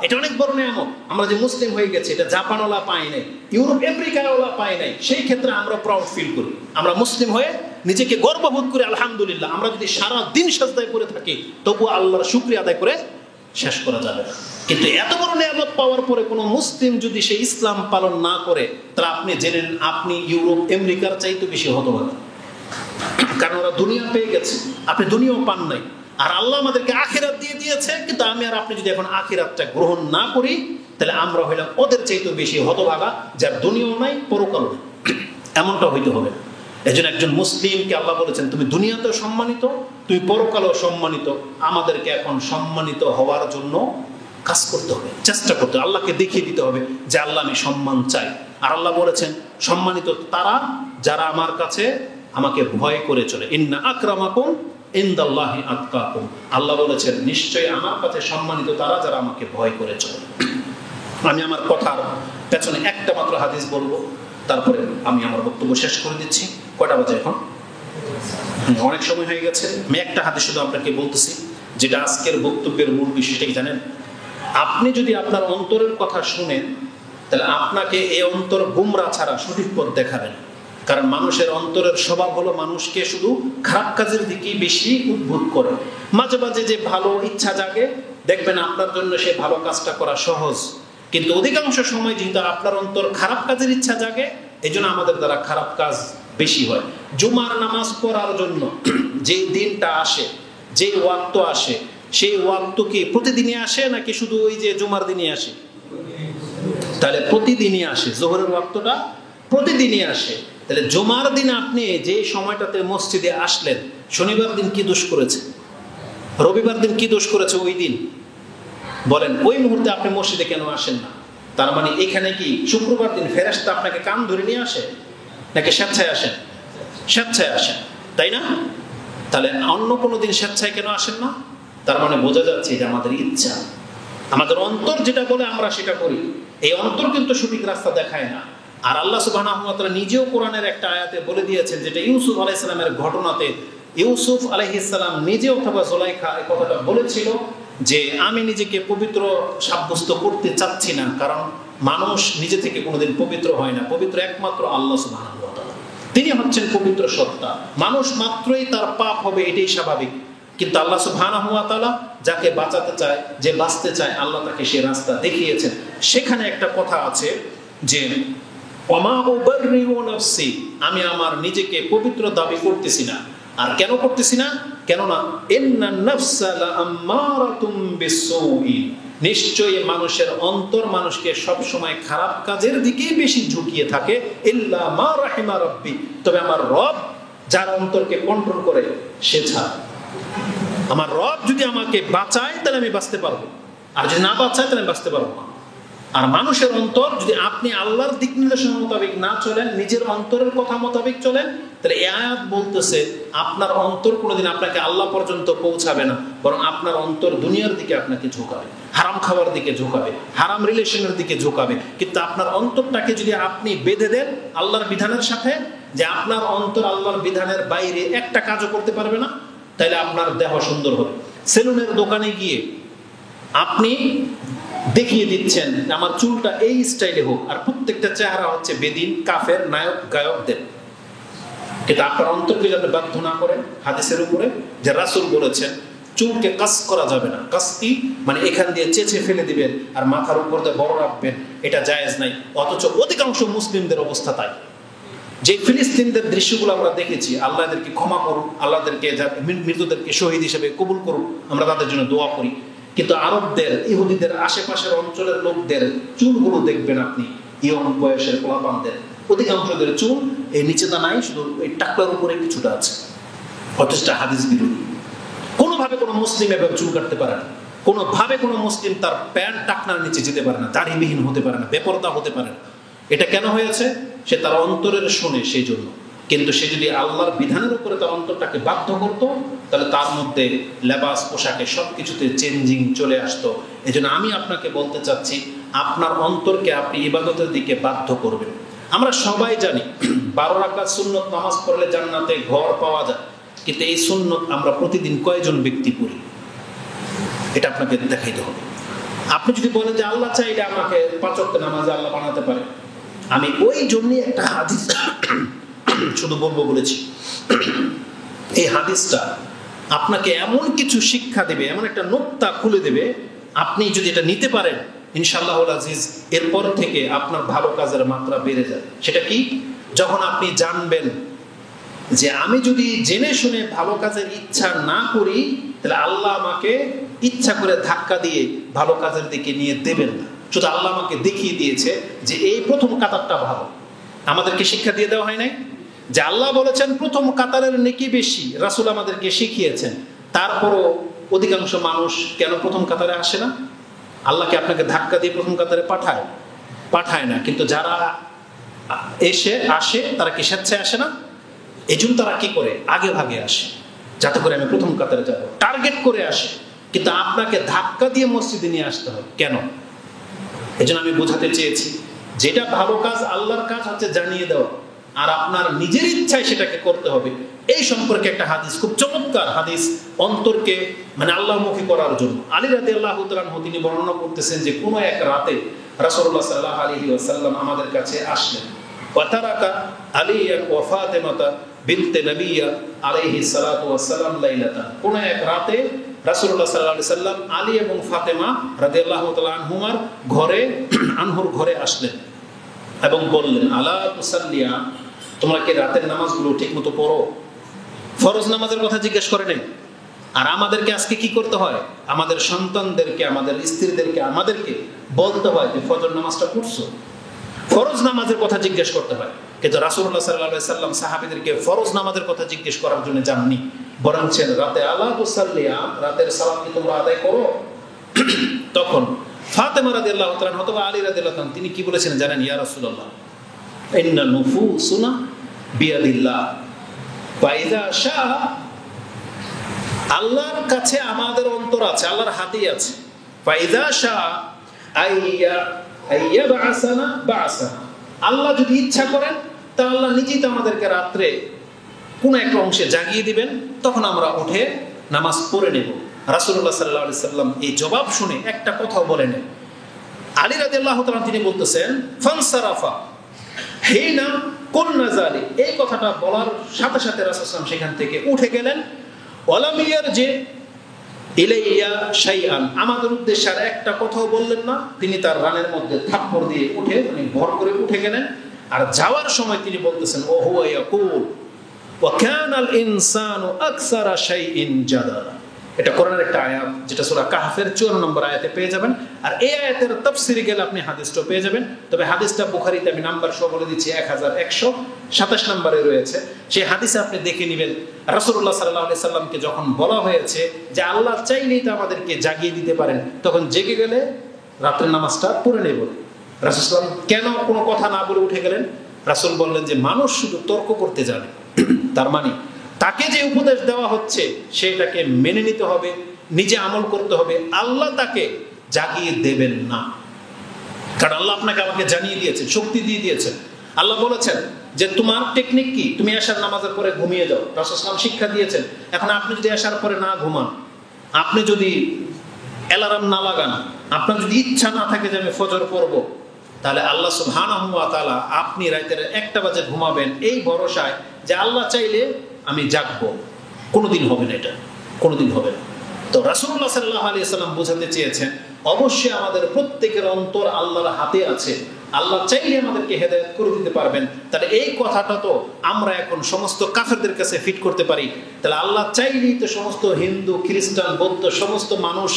এটা অনেক বড় নিয়ামত। আমরা যে মুসলিম হয়ে গেছি, এটা জাপানওয়ালা পাই নাই, ইউরোপ আমেরিকাওয়ালা পাই নাই। সেই ক্ষেত্রে আমরা প্রাউড ফিল করি, আমরা মুসলিম হয়ে নিজেকে গর্ববোধ করি আলহামদুলিল্লাহ। আমরা যদি সারা দিন সাজদায় করে থাকি, তবু আল্লাহর শুকরিয়া আদায় করে শেষ করা যাবে। কিন্তু এত বড় নিয়ামত পাওয়ার পরে কোনো মুসলিম যদি সে ইসলাম পালন না করে, তাহলে আপনি জেনে নেন আপনি ইউরোপ আমেরিকার চাইতে বেশি হতভাগা। কারণ ওরা দুনিয়া পেয়ে গেছে, আপনি দুনিয়াও পান নাই। আর আল্লাহ আমাদেরকে আখিরাত দিয়ে দিয়েছে, কিন্তু আমি আর আপনি যদি এখন আখিরাতটা গ্রহণ না করি, তাহলে আমরা হইলাম ওদের চাইতে বেশি হতভাগা, যার দুনিয়াও নাই পরকালও নাই। এমনটা হইতে হবে। এই জন্য একজন মুসলিমকে আল্লাহ বলেছেন, তুমি দুনিয়াতেও সম্মানিত, তুমি পরকালেও সম্মানিত। আমাদেরকে এখন সম্মানিত হওয়ার জন্য কাজ করতে হবে, চেষ্টা করতে হবে, আল্লাহকে দেখিয়ে দিতে হবে যে আল্লাহ আমি সম্মান চাই। আর আল্লাহ বলেছেন সম্মানিত তারা যারা আমার কাছে আমাকে ভয় করে চলে। ইন্না আকরামাকুম ইনদাল্লাহি আতকাকুম। আল্লাহ বলেছেন নিশ্চয়ই আমার কাছে সম্মানিত তারা যারা আমাকে ভয় করে চলে। আমি আমার কথার পেছনে একটা মাত্র হাদিস বলবো, তারপরে আমি আমার বক্তব্য শেষ করে দিচ্ছি। কয়টা বাজে এখন? অনেক সময় হয়ে গেছে। আমি একটা হাদিস শুধু আপনাকে বলতেছি, যেটা আজকের বক্তব্যের মূল বিষয়টা কি জানেন? আপনি যদি আপনার অন্তরের কথা শুনেন, তাহলে আপনাকে এই অন্তর গুমরা ছাড়া সঠিক পথ দেখাবেন। কারণ মানুষের অন্তরের স্বভাব হলো মানুষকে শুধু খারাপ কাজের দিকেই বেশি উদ্বুদ্ধ করে। মাঝে মাঝে যে ভালো ইচ্ছা জাগে, দেখবেন আপনার জন্য সে ভালো কাজটা করা সহজ। কিন্তু অধিকাংশ সময় যেহেতু আপনার অন্তর খারাপ কাজের ইচ্ছা জাগে, এই জন্য আমাদের দ্বারা খারাপ কাজ বেশি হয়। জুমার নামাজ পড়ার জন্য যে দিনটা আসে, যে ওয়াক্ত আসে, সেই ওয়াক্ত কি প্রতিদিনই আসে নাকি শুধু ওই যে জুমার দিনই আসে? তাহলে প্রতিদিনই আসে। যোহরের ওয়াক্তটা প্রতিদিনই আসে। তাহলে জুমার দিন আপনি যে সময়টাতে মসজিদে আসলেন, শনিবার দিন কি দোষ করেছে? রবিবার দিন কি দোষ করেছে? ওই দিন বলেন, ওই মুহূর্তে আপনি মসজিদে কেন আসেন না? তার মানে এখানে কি শুক্রবার দিন ফেরেশতা আপনাকে কান ধরে নিয়ে আসে নাকি স্বেচ্ছায় আসেন? স্বেচ্ছায় আসেন, তাই না? তাহলে অন্য কোনো দিন স্বেচ্ছায় কেন আসেন না? তার মানে বোঝা যাচ্ছে যে আমাদের ইচ্ছা, আমাদের অন্তর যেটা বলে আমরা সেটা করি। এই অন্তর কিন্তু সঠিক রাস্তা দেখায় না। আর আল্লাহ সুবহানাহু ওয়া তাআলা নিজেও কোরআনের একটা আয়াতে বলে দিয়েছেন, যেটা ইউসুফ আলাইহিস সালামের ঘটনাতে ইউসুফ আলাইহিস সালাম নিজে অথবা জুলাইখা এই কথাটা বলেছিল যে আমি নিজেকে পবিত্র সাব্যস্ত করতে চাচ্ছি না, কারণ মানুষ নিজে থেকে কোনোদিন পবিত্র হয় না। পবিত্র একমাত্র আল্লাহ সুবহানাহু ওয়া তাআলা, তিনি হচ্ছেন পবিত্র সত্তা। মানুষ মাত্রই তার পাপ হবে, এটাই স্বাভাবিক। কিন্তু আল্লাহ সুবহানাহু ওয়া তাআলা যাকে বাঁচাতে চায়, যে বাঁচতে চায়, আল্লাহ তাকে সে রাস্তা দেখিয়েছেন। সেখানে একটা কথা আছে যে ওমা উবাররিউ নাফসি, আমি আমার নিজেকে পবিত্র দাবি করতেছি না। আর কেন করতেছি না? কেননা ইন্নান নাফসা লাআম্মারাতুম বিসসুই, নিশ্চয়ই মানুষের অন্তর মানুষকে সব সময় খারাপ কাজের দিকেই বেশি ঝুঁকিয়ে থাকে। ইল্লা মা রাহিমা রাব্বি, তবে আমার রব যার অন্তরকে কন্ট্রোল করে সে ছাড়া। আমার রব যদি আমাকে বাঁচায় তাহলে আমি বাঁচতে পারবো, আর যদি না বাঁচায় তাহলে আমি বাঁচতে পারবো না। আর মানুষের অন্তর যদি আপনি আল্লাহর দিক নির্দেশনা মোতাবেক না চলেন, নিজের অন্তরের কথা মোতাবেক চলেন, তাহলে এই আয়াত বলতেছে আপনার অন্তর কোনোদিন আপনাকে আল্লাহ পর্যন্ত পৌঁছাবে না, বরং আপনার অন্তর দুনিয়ার দিকে আপনাকে ঝোঁকাবে, হারাম খাবার দিকে ঝোঁকাবে, হারাম রিলেশনের দিকে ঝোঁকাবে। কিন্তু আপনার অন্তরটাকে যদি আপনি বেঁধে দেন আল্লাহর বিধানের সাথে, যে আপনার অন্তর আল্লাহর বিধানের বাইরে একটা কাজও করতে পারবে না, তাহলে আপনার দেহ সুন্দর হবে। সেলুনের দোকানে গিয়ে আপনি দেখিয়ে দিচ্ছেন আমার চুলটা এই স্টাইলে হোক, আর প্রত্যেকটা চেহারা হচ্ছে বেদিন, কাফের, নায়ক, গায়কদের। কিন্তু আপনার অন্তরকে যাতে বাধ্য না করেন হাদিসের উপরে, যে রাসূল বলেছেন চুলকে কাস করা যাবে না। কাসকি মানে এখান দিয়ে চেঁচে ফেলে দিবেন আর মাথার উপর দিয়ে বড় রাখবেন, এটা জায়েজ নাই। অথচ অধিকাংশ মুসলিমদের অবস্থা তাই। যে ফিলিস্তিনদের দৃশ্যগুলো আমরা দেখেছি, আল্লাহ এদেরকে ক্ষমা করুন, আল্লাহদেরকে মৃতদেরকে শহীদ হিসেবে কবুল করুন, আমরা তাদের জন্য দোয়া করি। কিন্তু আরবদের, ইহুদিদের আশেপাশের অঞ্চলের লোকদের চুলগুলো দেখবেন আপনি, ইয়ং বয়সের পোলাপানদের অধিকাংশদের চুল এই নিচেটা নাই, শুধু এই টাকলার উপরে কিছুটা আছে, অথচ হাদিস বিরোধী। কোনোভাবে কোনো মুসলিম এভাবে চুল কাটতে পারে না, কোনোভাবে কোনো মুসলিম তার প্যান্ট টাকনার নিচে যেতে পারে না, দাড়িবিহীন হতে পারে না, বেপরদা হতে পারে না। এটা কেন হয়েছে? সে তার অন্তরের শোনে সেই জন্য। কিন্তু সে যদি আল্লাহর বিধানের উপরে তার অন্তরটাকে বাধ্য করতো, তাহলে তার মধ্যে লেবাস, পোশাকে সবকিছুতে চেঞ্জিং চলে আসতো। এই জন্য আমি আপনাকে বলতে চাচ্ছি, আপনার অন্তরকে আপনি ইবাদতের দিকে বাধ্য করবেন। আমরা সবাই জানি 12 রাকাত সুন্নত নামাজ পড়লে জান্নাতে ঘর পাওয়া যায়, কিন্তু এই সুন্নত আমরা প্রতিদিন কয়জন ব্যক্তি পড়ি? এটা আপনাকে দেখাইতে হবে। আপনি যদি বলেন যে আল্লাহ চাইলে আমাকে 5 ওয়াক্ত নামাজে আল্লাহ বানাতে পারে, আমি ওই জন্যই একটা হাদিস শুধু বলবো বলেছি। এই হাদিসটা আপনাকে এমন কিছু শিক্ষা দেবে, এমন একটা নোক্তা খুলে দেবে, আপনি যদি এটা নিতে পারেন ইনশাআল্লাহুল আজিজ, এরপর থেকে আপনার ভালো কাজের মাত্রা বেড়ে যায়। সেটা কি? যখন আপনি জানবেন যে আমি যদি জেনে শুনে ভালো কাজের ইচ্ছা না করি, তাহলে আল্লাহ আমাকে ইচ্ছা করে ধাক্কা দিয়ে ভালো কাজের দিকে নিয়ে দেবেন না। শুধু আল্লাহ আমাকে দেখিয়ে দিয়েছে যে এই প্রথম কাতারটা ভালো। আমাদেরকে শিক্ষা দিয়ে দেওয়া হয় নাই যে আল্লাহ বলেছেন প্রথম কাতারের নেকি বেশি, রাসূল আমাদেরকে শিখিয়েছেন। তারপরও অধিকাংশ মানুষ কেন প্রথম কাতারে আসে না? আল্লাহকে আপনাকে ধাক্কা দিয়ে প্রথম কাতারে পাঠায় না। কিন্তু যারা আসে তারা কি স্বেচ্ছায় আসে না? এই জন্য তারা কি করে? আগে ভাগে আসে, যাতে করে আমি প্রথম কাতারে যাবো, টার্গেট করে আসে। কিন্তু আপনাকে ধাক্কা দিয়ে মসজিদে নিয়ে আসতে হবে কেন? এই জন্য আমি বোঝাতে চেয়েছি, যেটা ভালো কাজ, আল্লাহর কাজ হচ্ছে জানিয়ে দেওয়া, আর আপনার নিজের ইচ্ছায় সেটাকে করতে হবে। এই সম্পর্কে একটা হাদিস, খুব চমৎকার হাদিস, অন্তরকে মানে আল্লাহমুখী করার জন্য। আলী রাদিয়াল্লাহু তাআলা আনহু তিনি বর্ণনা করতেছেন যে কোনো এক রাতে রাসূলুল্লাহ সাল্লাল্লাহু আলাইহি ওয়াসাল্লাম আমাদের কাছে আসলেন। ওয়াতারাকা আলিয়ান ওয়া ফাতিমাতা বিনতে নবিয়্যা আলাইহিস সালাতু ওয়াস সালাম লাইলাতান। কোনো এক রাতে রাসূলুল্লাহ সাল্লাল্লাহু আলাইহি সাল্লাম আলী এবং ফাতেমা রাদিয়াল্লাহু তাআলা আনহুর ঘরে আসলেন এবং বললেন, আলা তুসাল্লিয়া, তোমরা কি রাতের নামাজগুলো ঠিকমতো পড়ো? ফরজ নামাজের কথা জিজ্ঞেস করে নেই। আর আমাদেরকে আজকে কি করতে হয়? আমাদের সন্তানদেরকে, আমাদের স্ত্রীদেরকে, আমাদেরকে বলতে হয় যে ফজর নামাজটা পড়ছো। ফরজ নামাজের কথা জিজ্ঞেস করতে হয়। কিন্তু রাসূলুল্লাহ সাল্লাল্লাহু আলাইহি সাল্লাম সাহাবীদেরকে ফরজ নামাজের কথা জিজ্ঞেস করার জন্য যাননি, বরং রাতে আলা তুসাল্লিয়া, রাতের সালাত কি তোমরা আদায় করো? তখন ফাতেমা রাদিয়াল্লাহু তাআলা অথবা আলী রাদিয়াল্লাহু তাআলা তিনি কি বলেছেন জানেন? ইয়া রাসূলুল্লাহ, ইন্না নুফুসুনা বিয়াদিল্লাহ ওয়া ইযা শাআ, আল্লাহর কাছে আমাদের অন্তর আছে, আল্লাহর হাতেই আছে। ওয়া ইযা শাআ আইয়াবআসানা বা'সানা, আল্লাহ যদি ইচ্ছা করেন তা আল্লাহ নিজেই তো আমাদেরকে রাত্রে কোন একটা অংশে জাগিয়ে দিবেন, তখন আমরা উঠে নামাজ পড়ে নেব। রাসূলুল্লাহ সাল্লাল্লাহু আলাইহি সাল্লাম এই জবাব শুনে একটা কথাও বলেন। আলী রাদিয়াল্লাহু তাআলা তিনি বলতেছেন, ফানসারাফা হিনা কুলনা যালিক, এই কথাটা বলার সাথে সাথে রাসূল সাল্লাল্লাহু আলাইহি ওয়াসাল্লাম সেখান থেকে উঠে গেলেন। ওয়ালাম ইয়ারজি ইলাইয়া শাইআন, আমাদের উদ্দেশ্যে আর একটা কথাও বললেন না। তিনি তার রানের মধ্যে থাপ্পড় দিয়ে উঠে মানে ভর করে উঠে গেলেন। আর যাওয়ার সময় তিনি বলতেছেন, ও হুয়া ইয়াকুল ওয়া কানাল ইনসানু আকসারা শাইইন জাদালা। এটা কোরআনের একটা আয়াত, যেটা সূরা কাহফের 54 নম্বর আয়াতে পেয়ে যাবেন। আর এই আয়াতের তাফসীরে গেলে আপনি হাদিসটা পেয়ে যাবেন। তবে হাদিসটা বুখারীতে আমি নাম্বার সহ বলে দিচ্ছি, 1127 নম্বরে রয়েছে। সেই হাদিসে আপনি দেখে নেবেন, রাসূলুল্লাহ সাল্লাল্লাহু আলাইহি সাল্লামকে যখন বলা হয়েছে যে আল্লাহ চাইলেই তো আমাদেরকে জাগিয়ে দিতে পারেন, তখন জেগে গেলে রাতের নামাজটা পড়ে নেব। রাসূল সাল্লাল্লাহু আলাইহি ওয়াসাল্লাম কেন কোনো কথা না বলে উঠে গেলেন? রাসূল বললেন যে মানুষ শুধু তর্ক করতে জানে, তার মানে তাকে যে উপদেশ দেওয়া হচ্ছে সেটাকে মেনে নিতে হবে, নিজে আমল করতে হবে। আল্লাহ তাকে জাগিয়ে দেবেন না, কারণ আল্লাহ আপনাকে আমাকে জানিয়ে দিয়েছেন, শক্তি দিয়ে দিয়েছেন। আল্লাহ বলেছেন যে তোমার টেকনিক কি, তুমি এশার নামাজের পরে ঘুমিয়ে যাও, রাসূল সাল্লাল্লাহু আলাইহি ওয়াসাল্লাম শিক্ষা দিয়েছেন। এখন আপনি যদি এশার পরে না ঘুমান, আপনি যদি অ্যালার্ম না লাগান, আপনার যদি ইচ্ছা না থাকে যে আমি ফজর পড়ব, তাহলে আল্লাহ সুবহানাহু ওয়া তাআলা আপনি রাতের 1টা বাজে ঘুমাবেন এই ভরসায় যে আল্লাহ চাইলে আমি জাগবো, কোনোদিন হবে না, এটা কোনোদিন হবে না। তো রাসূলুল্লাহ সাল্লাল্লাহু আলাইহি ওয়াসাল্লাম বোঝাতে চেয়েছেন অবশ্যই আমাদের প্রত্যেকের অন্তর আল্লাহর হাতে আছে। আল্লাহ চাইলে আমাদেরকে হেদায়েত করে দিতে পারবেন। তাহলে এই কথাটা তো আমরা এখন সমস্ত কাফেরদের কাছে ফিট করতে পারি। তাহলে আল্লাহ চাইলেই তো সমস্ত হিন্দু, খ্রিস্টান, বৌদ্ধ সমস্ত মানুষ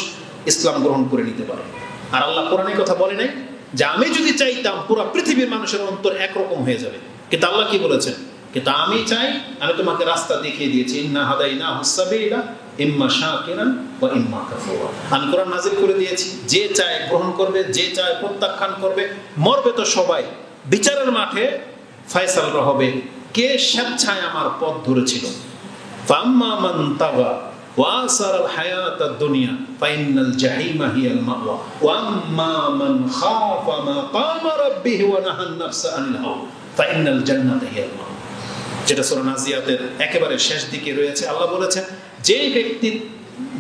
ইসলাম গ্রহণ করে নিতে পারে। আর আল্লাহ কোরআনে কথা বলে নাই যে আমি যদি চাইতাম পুরো পৃথিবীর মানুষের অন্তর একরকম হয়ে যাবে। কিন্তু আল্লাহ কি বলেছেন? কিন্তু আমি চাই, আমি তোমাকে রাস্তা দেখিয়ে দিয়েছি, ইন্না হাদাইনাহুস সাবিলা ইম্মা শাকিরান ওয়া ইম্মা কাফুরা। আমি কোরআন নাযিল করে দিয়েছি, যে চায় গ্রহণ করবে, যে চায় প্রত্যাখ্যান করবে। মরবে তো সবাই, বিচারের মাঠে ফয়সালা হবে কে স্বেচ্ছায় আমার পথ ধরেছিল। ফাম্মা মান তাগা ওয়া আসারাল হায়াতাদ দুনিয়া ফাইনাল জাহিমা হিয়াল মাওয়া ওয়া আম্মা মান খাফা মাকামা রাব্বিহি ওয়া নাহান নাফসা আনিল হাওয়া ফাইনাল জান্নাতা হিয়াল মাওয়া। যেটা সূরা নাজিয়াতের একেবারে শেষ দিকে রয়েছে। আল্লাহ বলেছেন, যে ব্যক্তি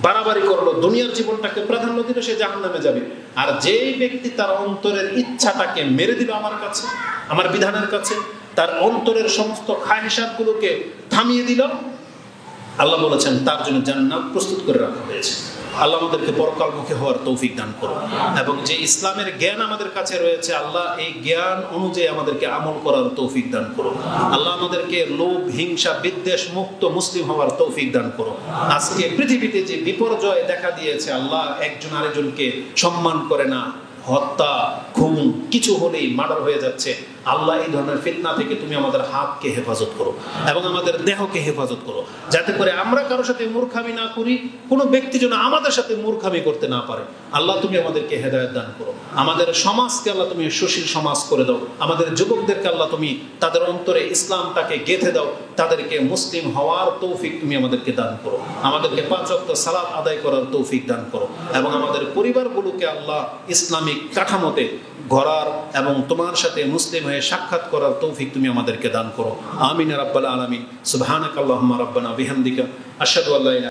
বাড়াবাড়ি করলো, দুনিয়ার জীবনটাকে প্রাধান্য দিল, সে জাহান্নামে যাবে। আর যে ব্যক্তি তার অন্তরের ইচ্ছাটাকে মেরে দিল আমার কাছে, আমার বিধানের কাছে, তার অন্তরের সমস্ত খায়সাতগুলোকে থামিয়ে দিল, আল্লাহ বলেছেন তার জন্য জান্নাত প্রস্তুত করে রাখা হয়েছে। আল্লাহ আমাদেরকে পরকালমুখী হওয়ার তৌফিক দান করুন, এবং যে ইসলামের জ্ঞান আমাদের কাছে রয়েছে, আল্লাহ এই জ্ঞান অনুযায়ী আমাদেরকে আমল করার তৌফিক দান করুন। আল্লাহ আমাদেরকে লোভ, হিংসা, বিদ্বেষ মুক্ত মুসলিম হওয়ার তৌফিক দান করুন। আজকে পৃথিবীতে যে বিপর্যয় দেখা দিয়েছে, আল্লাহ একজন আরেকজনকে সম্মান করে না, হত্যা, খুন, কিছু হলেই মার্ডার হয়ে যাচ্ছে। আল্লাহ এই ধরনের ফিতনা থেকে তুমি আমাদের হাতকে হেফাজত করো এবং আমাদের দেহকে হেফাজত করো, যাতে করে আমরা কারোর সাথে মূর্খামি না করি, কোনো ব্যক্তি যেন আমাদের সাথে মূর্খামি করতে না পারে। আল্লাহ তুমি আমাদেরকে হেদায়েত দান করো। আমাদের সমাজকে আল্লাহ তুমি সুশীল সমাজ করে দাও। আমাদের যুবকদেরকে আল্লাহ তুমি তাদের অন্তরে ইসলামটাকে গেঁথে দাও, তাদেরকে মুসলিম হওয়ার তৌফিক তুমি আমাদেরকে দান করো। আমাদেরকে 5 ওয়াক্ত সালাত আদায় করার তৌফিক দান করো, এবং আমাদের পরিবারগুলোকে আল্লাহ ইসলামিক কাঠামোতে গড়ার এবং তোমার সাথে মুসলিম হয়ে সাক্ষাৎ করার তৌফিক তুমি আমাদেরকে দান করো। আমিন রাব্বাল আলামিন। সুবহানাকাল্লাহুম্মা রাব্বানা বিহামদিকা আশহাদু আল্লা ইলাহা